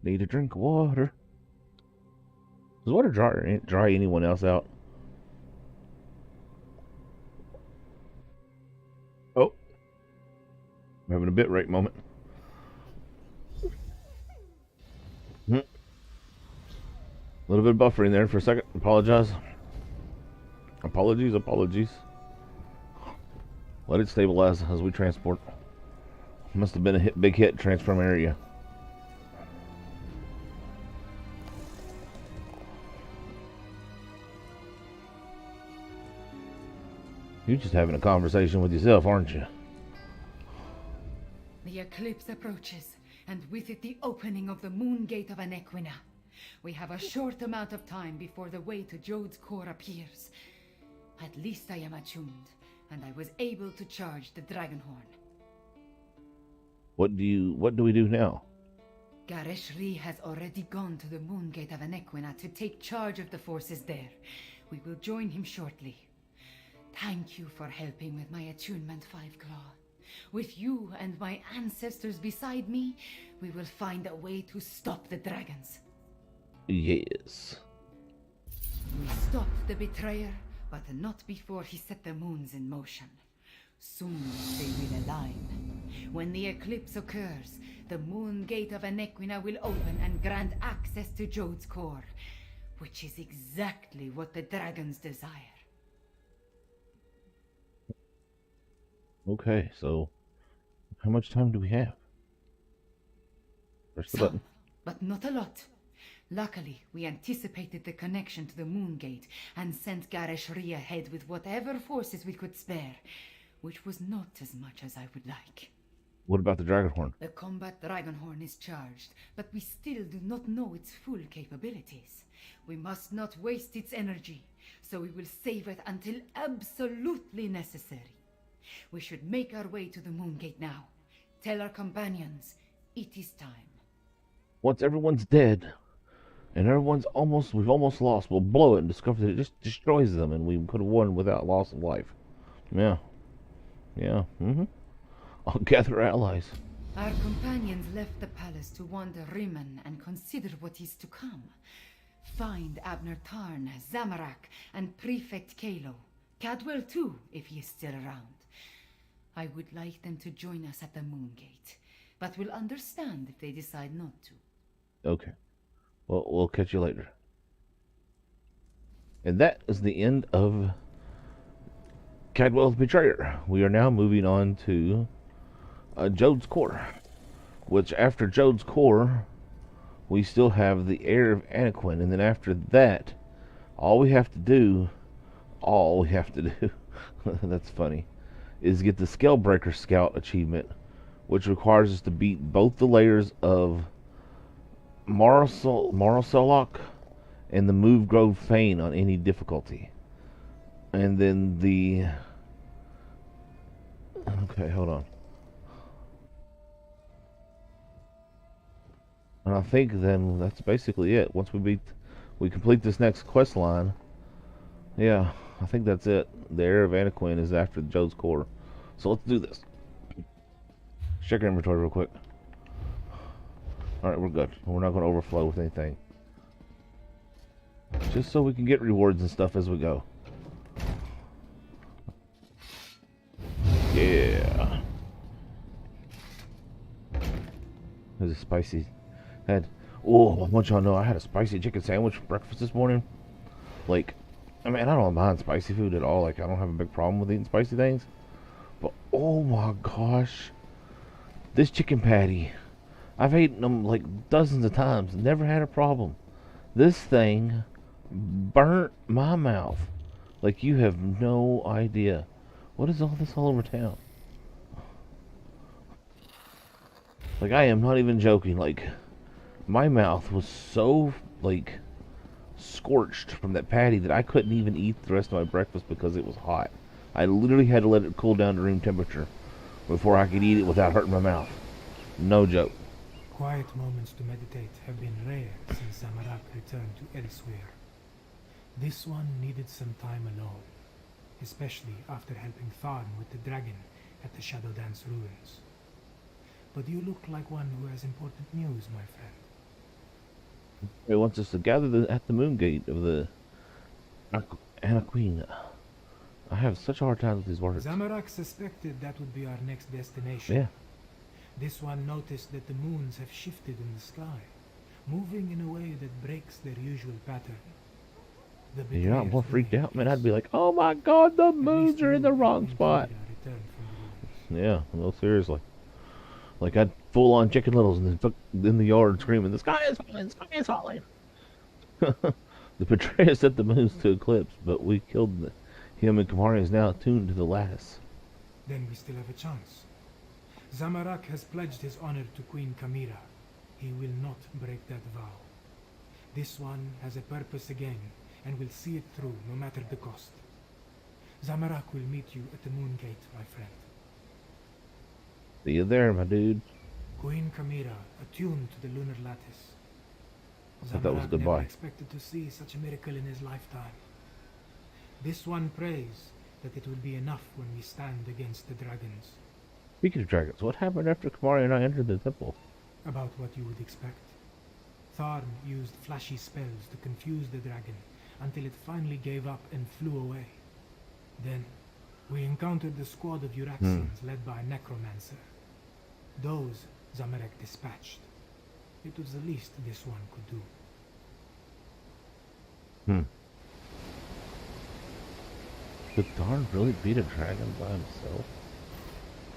Need a drink of water. Does water dry anyone else out? Oh. I'm having a bit rate moment. A little bit of buffering there for a second. Apologize. Apologies. Let it stabilize as we transport. Must have been a big hit transform area. You're just having a conversation with yourself, aren't you? The eclipse approaches, and with it the opening of the moon gate of Anequina. We have a short amount of time before the way to Jode's core appears. At least I am attuned, and I was able to charge the dragon horn. What do we do now? Gareshri has already gone to the moon gate of Anequina to take charge of the forces there. We will join him shortly. Thank you for helping with my attunement, Five Claw. With you and my ancestors beside me, we will find a way to stop the dragons. Yes. We stopped the betrayer, but not before he set the moons in motion. Soon they will align. When the eclipse occurs, the moon gate of Anequina will open and grant access to Jode's core, which is exactly what the dragons desire. Okay, so how much time do we have? Press the button. But not a lot. Luckily, we anticipated the connection to the moon gate and sent Gareshri ahead with whatever forces we could spare, which was not as much as I would like. What about the dragon horn? The combat dragon horn is charged, but we still do not know its full capabilities. We must not waste its energy, so we will save it until absolutely necessary. We should make our way to the moon gate now. Tell our companions, it is time. Once everyone's dead And we've almost lost. We'll blow it and discover that it just destroys them, and we could have won without loss of life. Yeah. Yeah. I'll gather allies. Our companions left the palace to wander Rimmon and consider what is to come. Find Abner Tarn, Zamarak, and Prefect Kalo. Cadwell too, if he is still around. I would like them to join us at the Moon Gate, but will understand if they decide not to. Okay. Well, we'll catch you later. And that is the end of Cadwell's Betrayer. We are now moving on to Jode's Core, which after Jode's Core, we still have the Heir of Anaquin, and then after that, all we have to do, that's funny, is get the Scalebreaker Scout achievement, which requires us to beat both the layers of Morosolok and the Move Grove Fane on any difficulty. And then okay, hold on. And I think then that's basically it. Once we complete this next quest line, yeah, I think that's it. The Heir of Anaquin is after Jode's Core. So let's do this. Check our inventory real quick. Alright, we're good. We're not going to overflow with anything. Just so we can get rewards and stuff as we go. Yeah. There's a spicy head. Oh, I want y'all to know I had a spicy chicken sandwich for breakfast this morning. Like, I mean, I don't mind spicy food at all. Like, I don't have a big problem with eating spicy things. But, oh my gosh. This chicken patty, I've eaten them like dozens of times. Never had a problem. This thing burnt my mouth. Like, you have no idea. What is all this all over town? Like, I am not even joking. Like, my mouth was so, like, scorched from that patty that I couldn't even eat the rest of my breakfast because it was hot. I literally had to let it cool down to room temperature before I could eat it without hurting my mouth. No joke. Quiet moments to meditate have been rare since Zamarak returned to Elsweyr. This one needed some time alone, especially after helping Tharn with the dragon at the Shadow Dance ruins. But you look like one who has important news, my friend. It wants us to gather at the Moon Gate of the Anaquin. I have such a hard time with these words. Zamarak suspected that would be our next destination. Yeah. This one noticed that the moons have shifted in the sky, moving in a way that breaks their usual pattern. You're not more freaked out, man. I'd be like, oh my god, the moons are in the wrong spot. Yeah, no, seriously. Like, I'd full on Chicken Littles in the yard screaming, the sky is falling, the sky is falling. The Betrayer set the moons to eclipse, but we killed him, and Kamari is now attuned to the lattice. Then we still have a chance. Zamarak has pledged his honor to Queen Kamira. He will not break that vow. This one has a purpose again, and will see it through no matter the cost. Zamarak will meet you at the Moon Gate, my friend. See you there, my dude. Queen Kamira, attuned to the lunar lattice. I thought that was Zamarak goodbye. never expected to see such a miracle in his lifetime. This one prays that it will be enough when we stand against the dragons. Speaking of dragons, what happened after Kamari and I entered the temple? About what you would expect. Tharn used flashy spells to confuse the dragon until it finally gave up and flew away. Then, we encountered the squad of Uraxians led by a necromancer. Those Zamarek dispatched. It was the least this one could do. Could Tharn really beat a dragon by himself?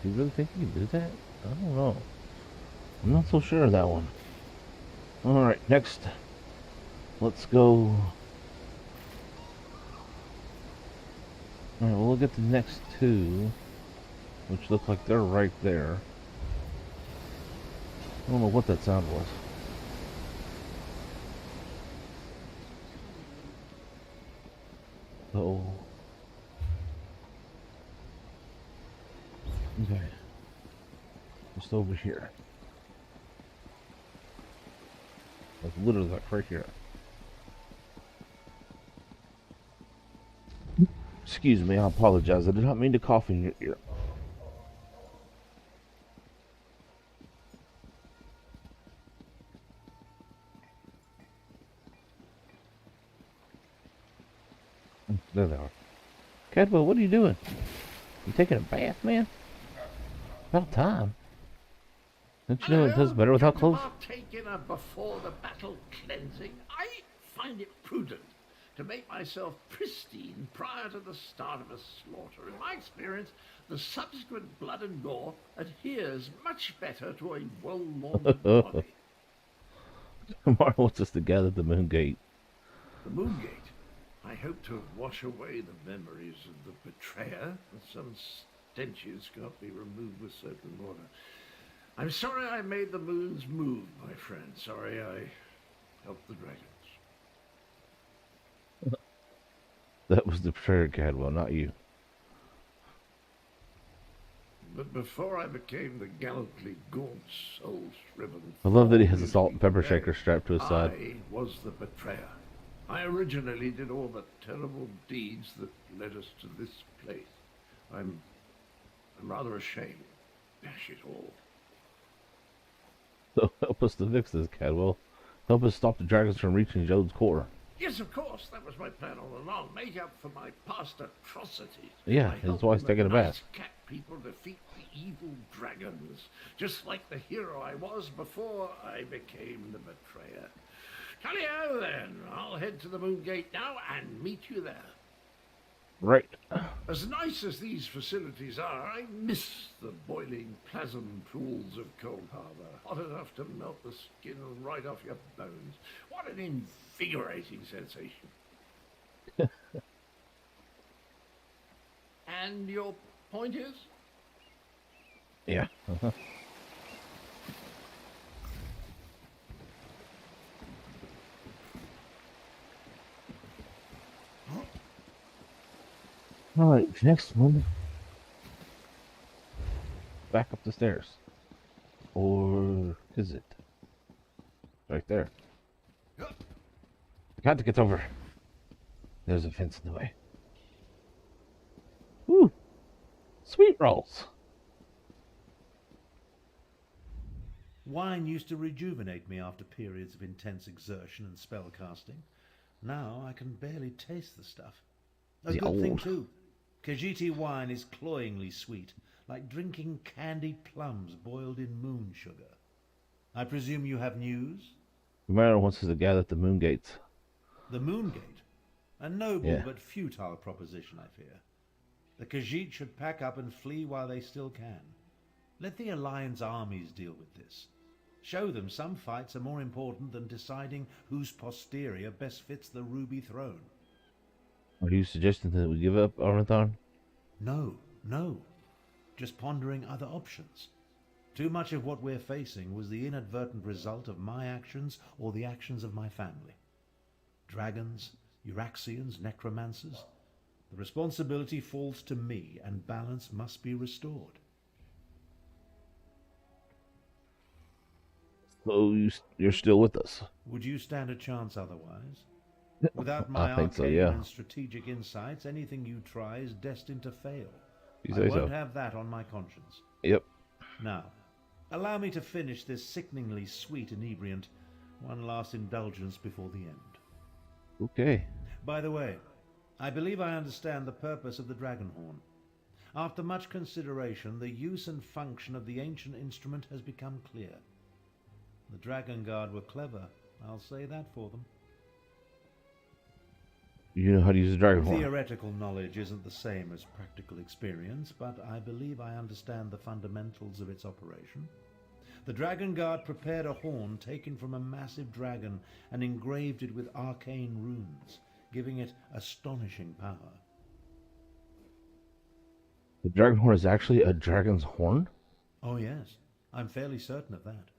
Do you really think he can do that? I don't know. I'm not so sure of that one. Alright, next. Let's go. Alright, we'll look at the next two, which look like they're right there. I don't know what that sound was. Oh. Okay. Just over here. Like literally like right here. Excuse me, I apologize. I did not mean to cough in your ear. There they are. Cadwell, what are you doing? You taking a bath, man? About time. Don't you know it does better without clothes? Partake in a before the battle cleansing. I find it prudent to make myself pristine prior to the start of a slaughter. In my experience, the subsequent blood and gore adheres much better to a well-laundered body. Tomorrow wants us to gather at the Moon Gate. The Moon Gate. I hope to wash away the memories of the betrayer, and some stenches can't be removed with soap and water. I'm sorry I made the moons move, my friend. Sorry I helped the dragons. That was the betrayer, Cadwell, not you. But before I became the gallantly gaunt, soul-shriven... I love that he has a salt and pepper shaker strapped to his side. I was the betrayer. I originally did all the terrible deeds that led us to this place. I'm rather ashamed. Dash it all. So help us to fix this, Cadwell. Help us stop the dragons from reaching Jode's core. Yes, of course. That was my plan all along. Make up for my past atrocities. Yeah, that's why he's taking a bath. Cat people defeat the evil dragons, just like the hero I was before I became the betrayer. Tally-ho, then. I'll head to the Moon Gate now and meet you there. Right. As nice as these facilities are, I miss the boiling plasm pools of Cold Harbor. Hot enough to melt the skin right off your bones. What an invigorating sensation. And your point is? Yeah. Alright, next one. Back up the stairs. Or is it? Right there. Got to get over. There's a fence in the way. Woo! Sweet rolls. Wine used to rejuvenate me after periods of intense exertion and spell casting. Now I can barely taste the stuff. A good thing too. Khajiiti wine is cloyingly sweet, like drinking candied plums boiled in moon sugar. I presume you have news? Commander wants us to gather at the Moon Gates. The Moon Gate? A noble but futile proposition, I fear. The Khajiit should pack up and flee while they still can. Let the Alliance armies deal with this. Show them some fights are more important than deciding whose posterior best fits the Ruby Throne. Are you suggesting that we give up, Armathon? No. Just pondering other options. Too much of what we're facing was the inadvertent result of my actions or the actions of my family. Dragons, Euraxians, necromancers. The responsibility falls to me, and balance must be restored. So you're still with us? Would you stand a chance otherwise? Without my I think so, arcane yeah. and strategic insights, anything you try is destined to fail. You I say won't so. have that on my conscience. Yep. Now, allow me to finish this sickeningly sweet inebriant. One last indulgence before the end. Okay. By the way, I believe I understand the purpose of the dragon horn. After much consideration, the use and function of the ancient instrument has become clear. The Dragon Guard were clever, I'll say that for them. You know how to use a dragon horn. Theoretical knowledge isn't the same as practical experience, but I believe I understand the fundamentals of its operation. The Dragon Guard prepared a horn taken from a massive dragon and engraved it with arcane runes, giving it astonishing power. The dragon horn is actually a dragon's horn? Oh yes, I'm fairly certain of that.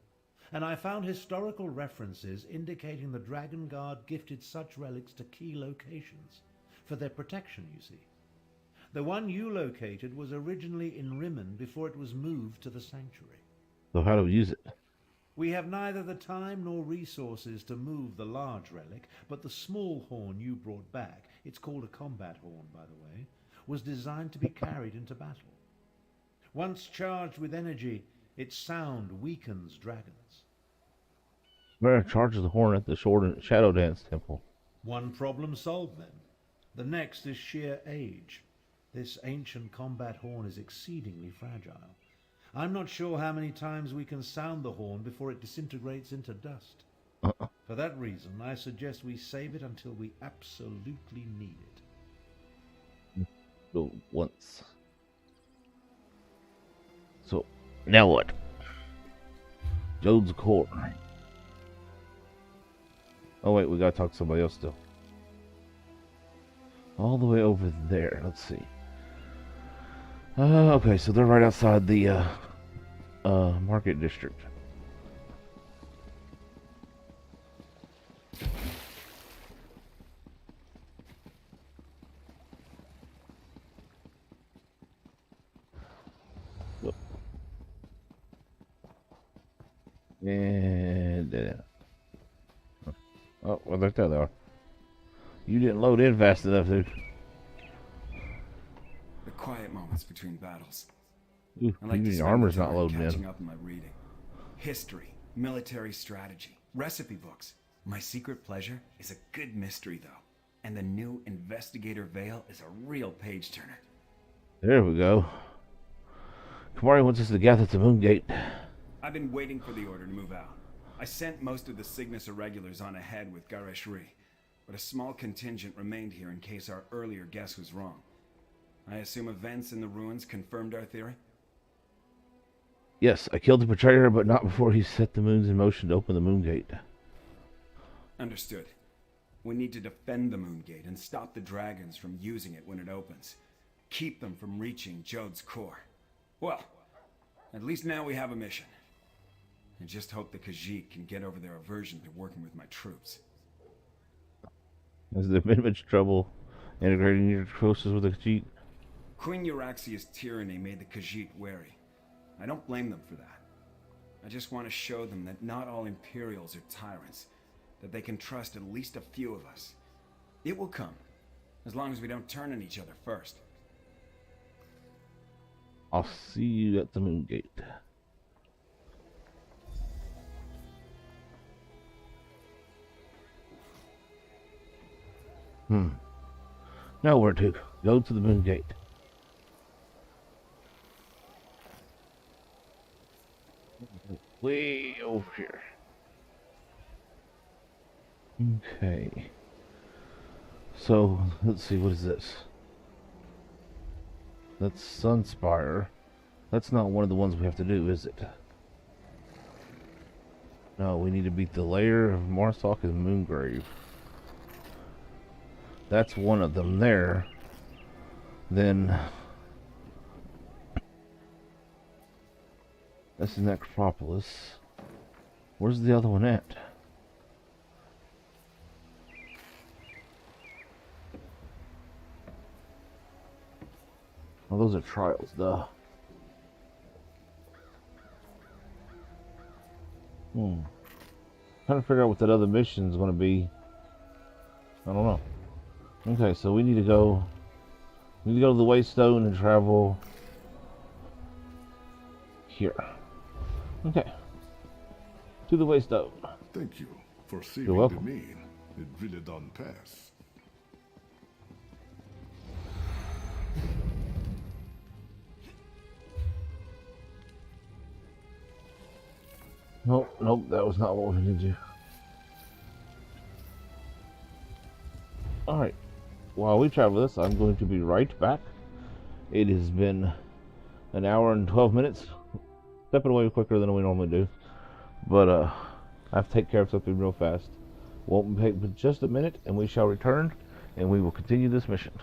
And I found historical references indicating the Dragon Guard gifted such relics to key locations, for their protection, you see. The one you located was originally in Rimmen before it was moved to the sanctuary. So how do we use it? We have neither the time nor resources to move the large relic, but the small horn you brought back, it's called a combat horn, by the way, was designed to be carried into battle. Once charged with energy, its sound weakens dragons. Better charge the horn at the Shadow Dance Temple. One problem solved then. The next is sheer age. This ancient combat horn is exceedingly fragile. I'm not sure how many times we can sound the horn before it disintegrates into dust. For that reason, I suggest we save it until we absolutely need it. Go once. So, now what? Jode's Core. Oh wait, we gotta talk to somebody else still. All the way over there. Let's see. Okay, so they're right outside the market district. Look. And oh, well, there they are. You didn't load in fast enough, dude. The quiet moments between battles. Ooh, I like to your spend armor's the not time loading catching in. up on my reading. History, military strategy, recipe books. My secret pleasure is a good mystery, though. And the new Investigator Veil is a real page-turner. There we go. Kamari wants us to gather at the Moongate. I've been waiting for the order to move out. I sent most of the Cygnus irregulars on ahead with Gareshri, but a small contingent remained here in case our earlier guess was wrong. I assume events in the ruins confirmed our theory? Yes, I killed the betrayer, but not before he set the moons in motion to open the Moongate. Understood. We need to defend the Moongate and stop the dragons from using it when it opens. Keep them from reaching Jode's core. Well, at least now we have a mission. I just hope the Khajiit can get over their aversion to working with my troops. Has there been much trouble integrating your forces with the Khajiit? Queen Euraxia's tyranny made the Khajiit wary. I don't blame them for that. I just want to show them that not all Imperials are tyrants, that they can trust at least a few of us. It will come, as long as we don't turn on each other first. I'll see you at the Moongate. Now where to? Go to the Moongate. Way over here. Okay. So, let's see, what is this? That's Sunspire. That's not one of the ones we have to do, is it? No, we need to beat the Lair of Marthok and Moongrave. That's one of them there. Then that's the Necropolis. Where's the other one at? Oh, those are trials, duh. Trying to figure out what that other mission is going to be. I don't know. Okay, so we need to go. We need to go to the Waystone and travel here. Okay. To the Waystone. Thank you for saving You're welcome. the main. It really done pass. Nope, nope, that was not what we needed to do. Alright. While we travel this, I'm going to be right back. It has been an hour and 12 minutes. Stepping away quicker than we normally do. But I have to take care of something real fast. Won't take but just a minute, and we shall return, and we will continue this mission.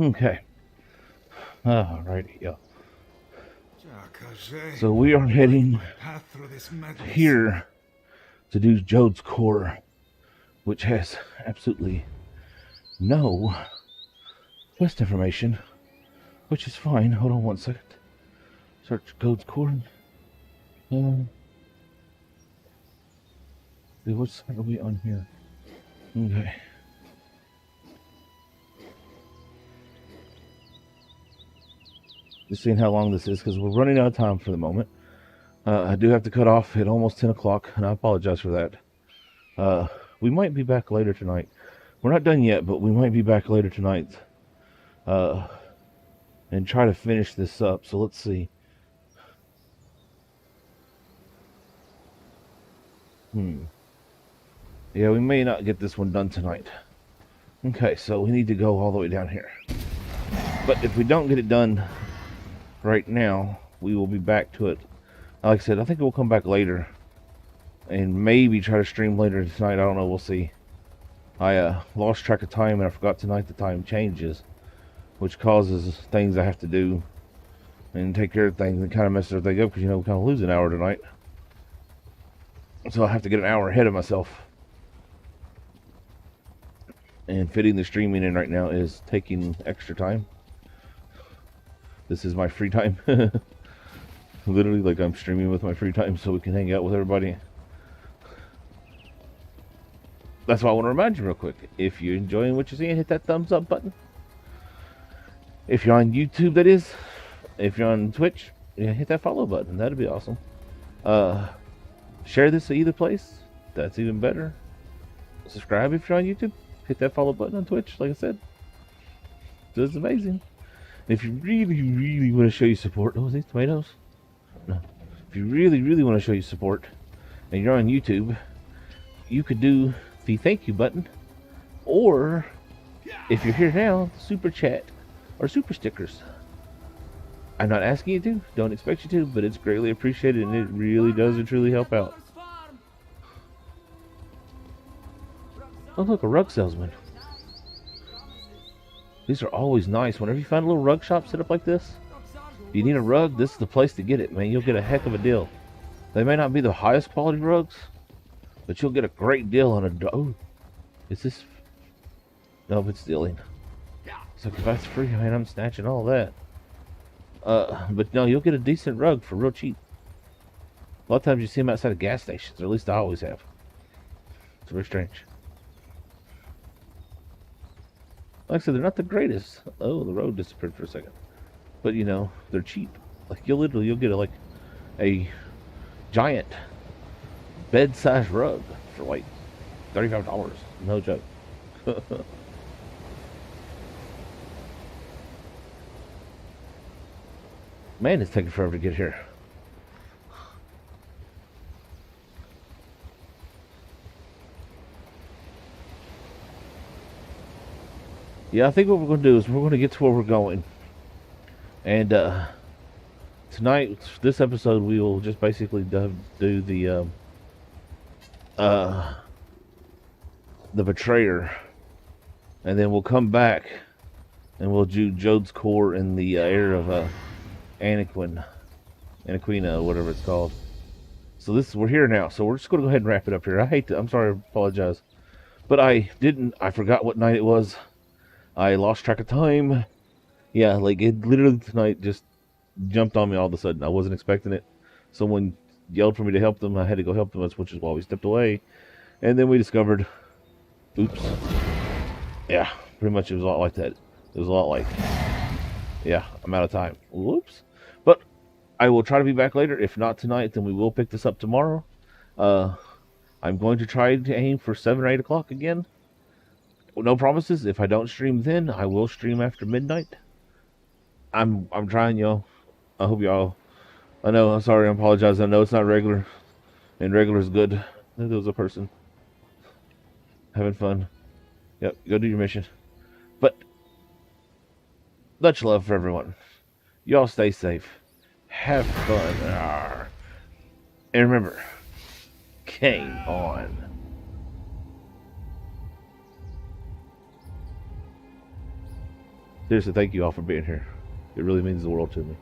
Okay. Alrighty, yeah. So we are heading here to do Jode's Core, which has absolutely no quest information, which is fine. Hold on one second. Search Jode's Core. Which side are we on here? Okay. Just seeing how long this is, because we're running out of time for the moment. I do have to cut off at almost 10 o'clock, and I apologize for that. We might be back later tonight. We're not done yet, but we might be back later tonight. And try to finish this up. So let's see. Yeah, we may not get this one done tonight. Okay, so we need to go all the way down here. But if we don't get it done right now, we will be back to it. Like I said, I think we'll come back later and maybe try to stream later tonight. I don't know, we'll see. I lost track of time, and I forgot tonight the time changes, which causes things I have to do and take care of things, and kind of messes everything up, because, you know, we kind of lose an hour tonight. So I have to get an hour ahead of myself. And fitting the streaming in right now is taking extra time. This is my free time. Literally, like, I'm streaming with my free time so we can hang out with everybody. That's why I want to remind you real quick. If you're enjoying what you're seeing, hit that thumbs up button. If you're on YouTube, that is. If you're on Twitch, yeah, hit that follow button. That'd be awesome. Share this to either place. That's even better. Subscribe if you're on YouTube. Hit that follow button on Twitch, like I said. This is amazing. If you really, really want to show your support... Oh, are these tomatoes? No. If you really, really want to show your support, and you're on YouTube, you could do the thank you button. Or, if you're here now, super chat or super stickers. I'm not asking you to, don't expect you to, but it's greatly appreciated, and it really does and truly help out. Oh, look, a rug salesman. These are always nice. Whenever you find a little rug shop set up like this, if you need a rug, this is the place to get it, man. You'll get a heck of a deal. They may not be the highest quality rugs, but you'll get a great deal on a... Oh, is this... No, it's stealing. It's like, if that's free, man, I'm snatching all that. But no, you'll get a decent rug for real cheap. A lot of times you see them outside of gas stations, or at least I always have. It's very strange. Like I said, they're not the greatest. Oh, the road disappeared for a second. But, you know, they're cheap. Like, you'll get a giant bed-sized rug for like $35. No joke. Man, it's taking forever to get here. Yeah, I think what we're going to do is we're going to get to where we're going. And tonight, this episode, we will just basically do the Betrayer. And then we'll come back and we'll do Jode's Core in the area of Anaquina, whatever it's called. So we're here now, so we're just going to go ahead and wrap it up here. I'm sorry, I apologize. But I forgot what night it was. I lost track of time. Yeah, like, it literally tonight just jumped on me all of a sudden. I wasn't expecting it. Someone yelled for me to help them. I had to go help them, which is why we stepped away. And then we discovered, oops. Yeah, pretty much it was a lot like that. It was a lot like, yeah, I'm out of time. Whoops. But I will try to be back later. If not tonight, then we will pick this up tomorrow. I'm going to try to aim for 7 or 8 o'clock again. No promises. If I don't stream then, I will stream after midnight. I'm trying, y'all. I hope y'all... I know, I'm sorry, I apologize. I know it's not regular. And regular is good. I think there was a person having fun. Yep, go do your mission. But much love for everyone. Y'all stay safe. Have fun. Arr. And remember, game on. Seriously, thank you all for being here. It really means the world to me.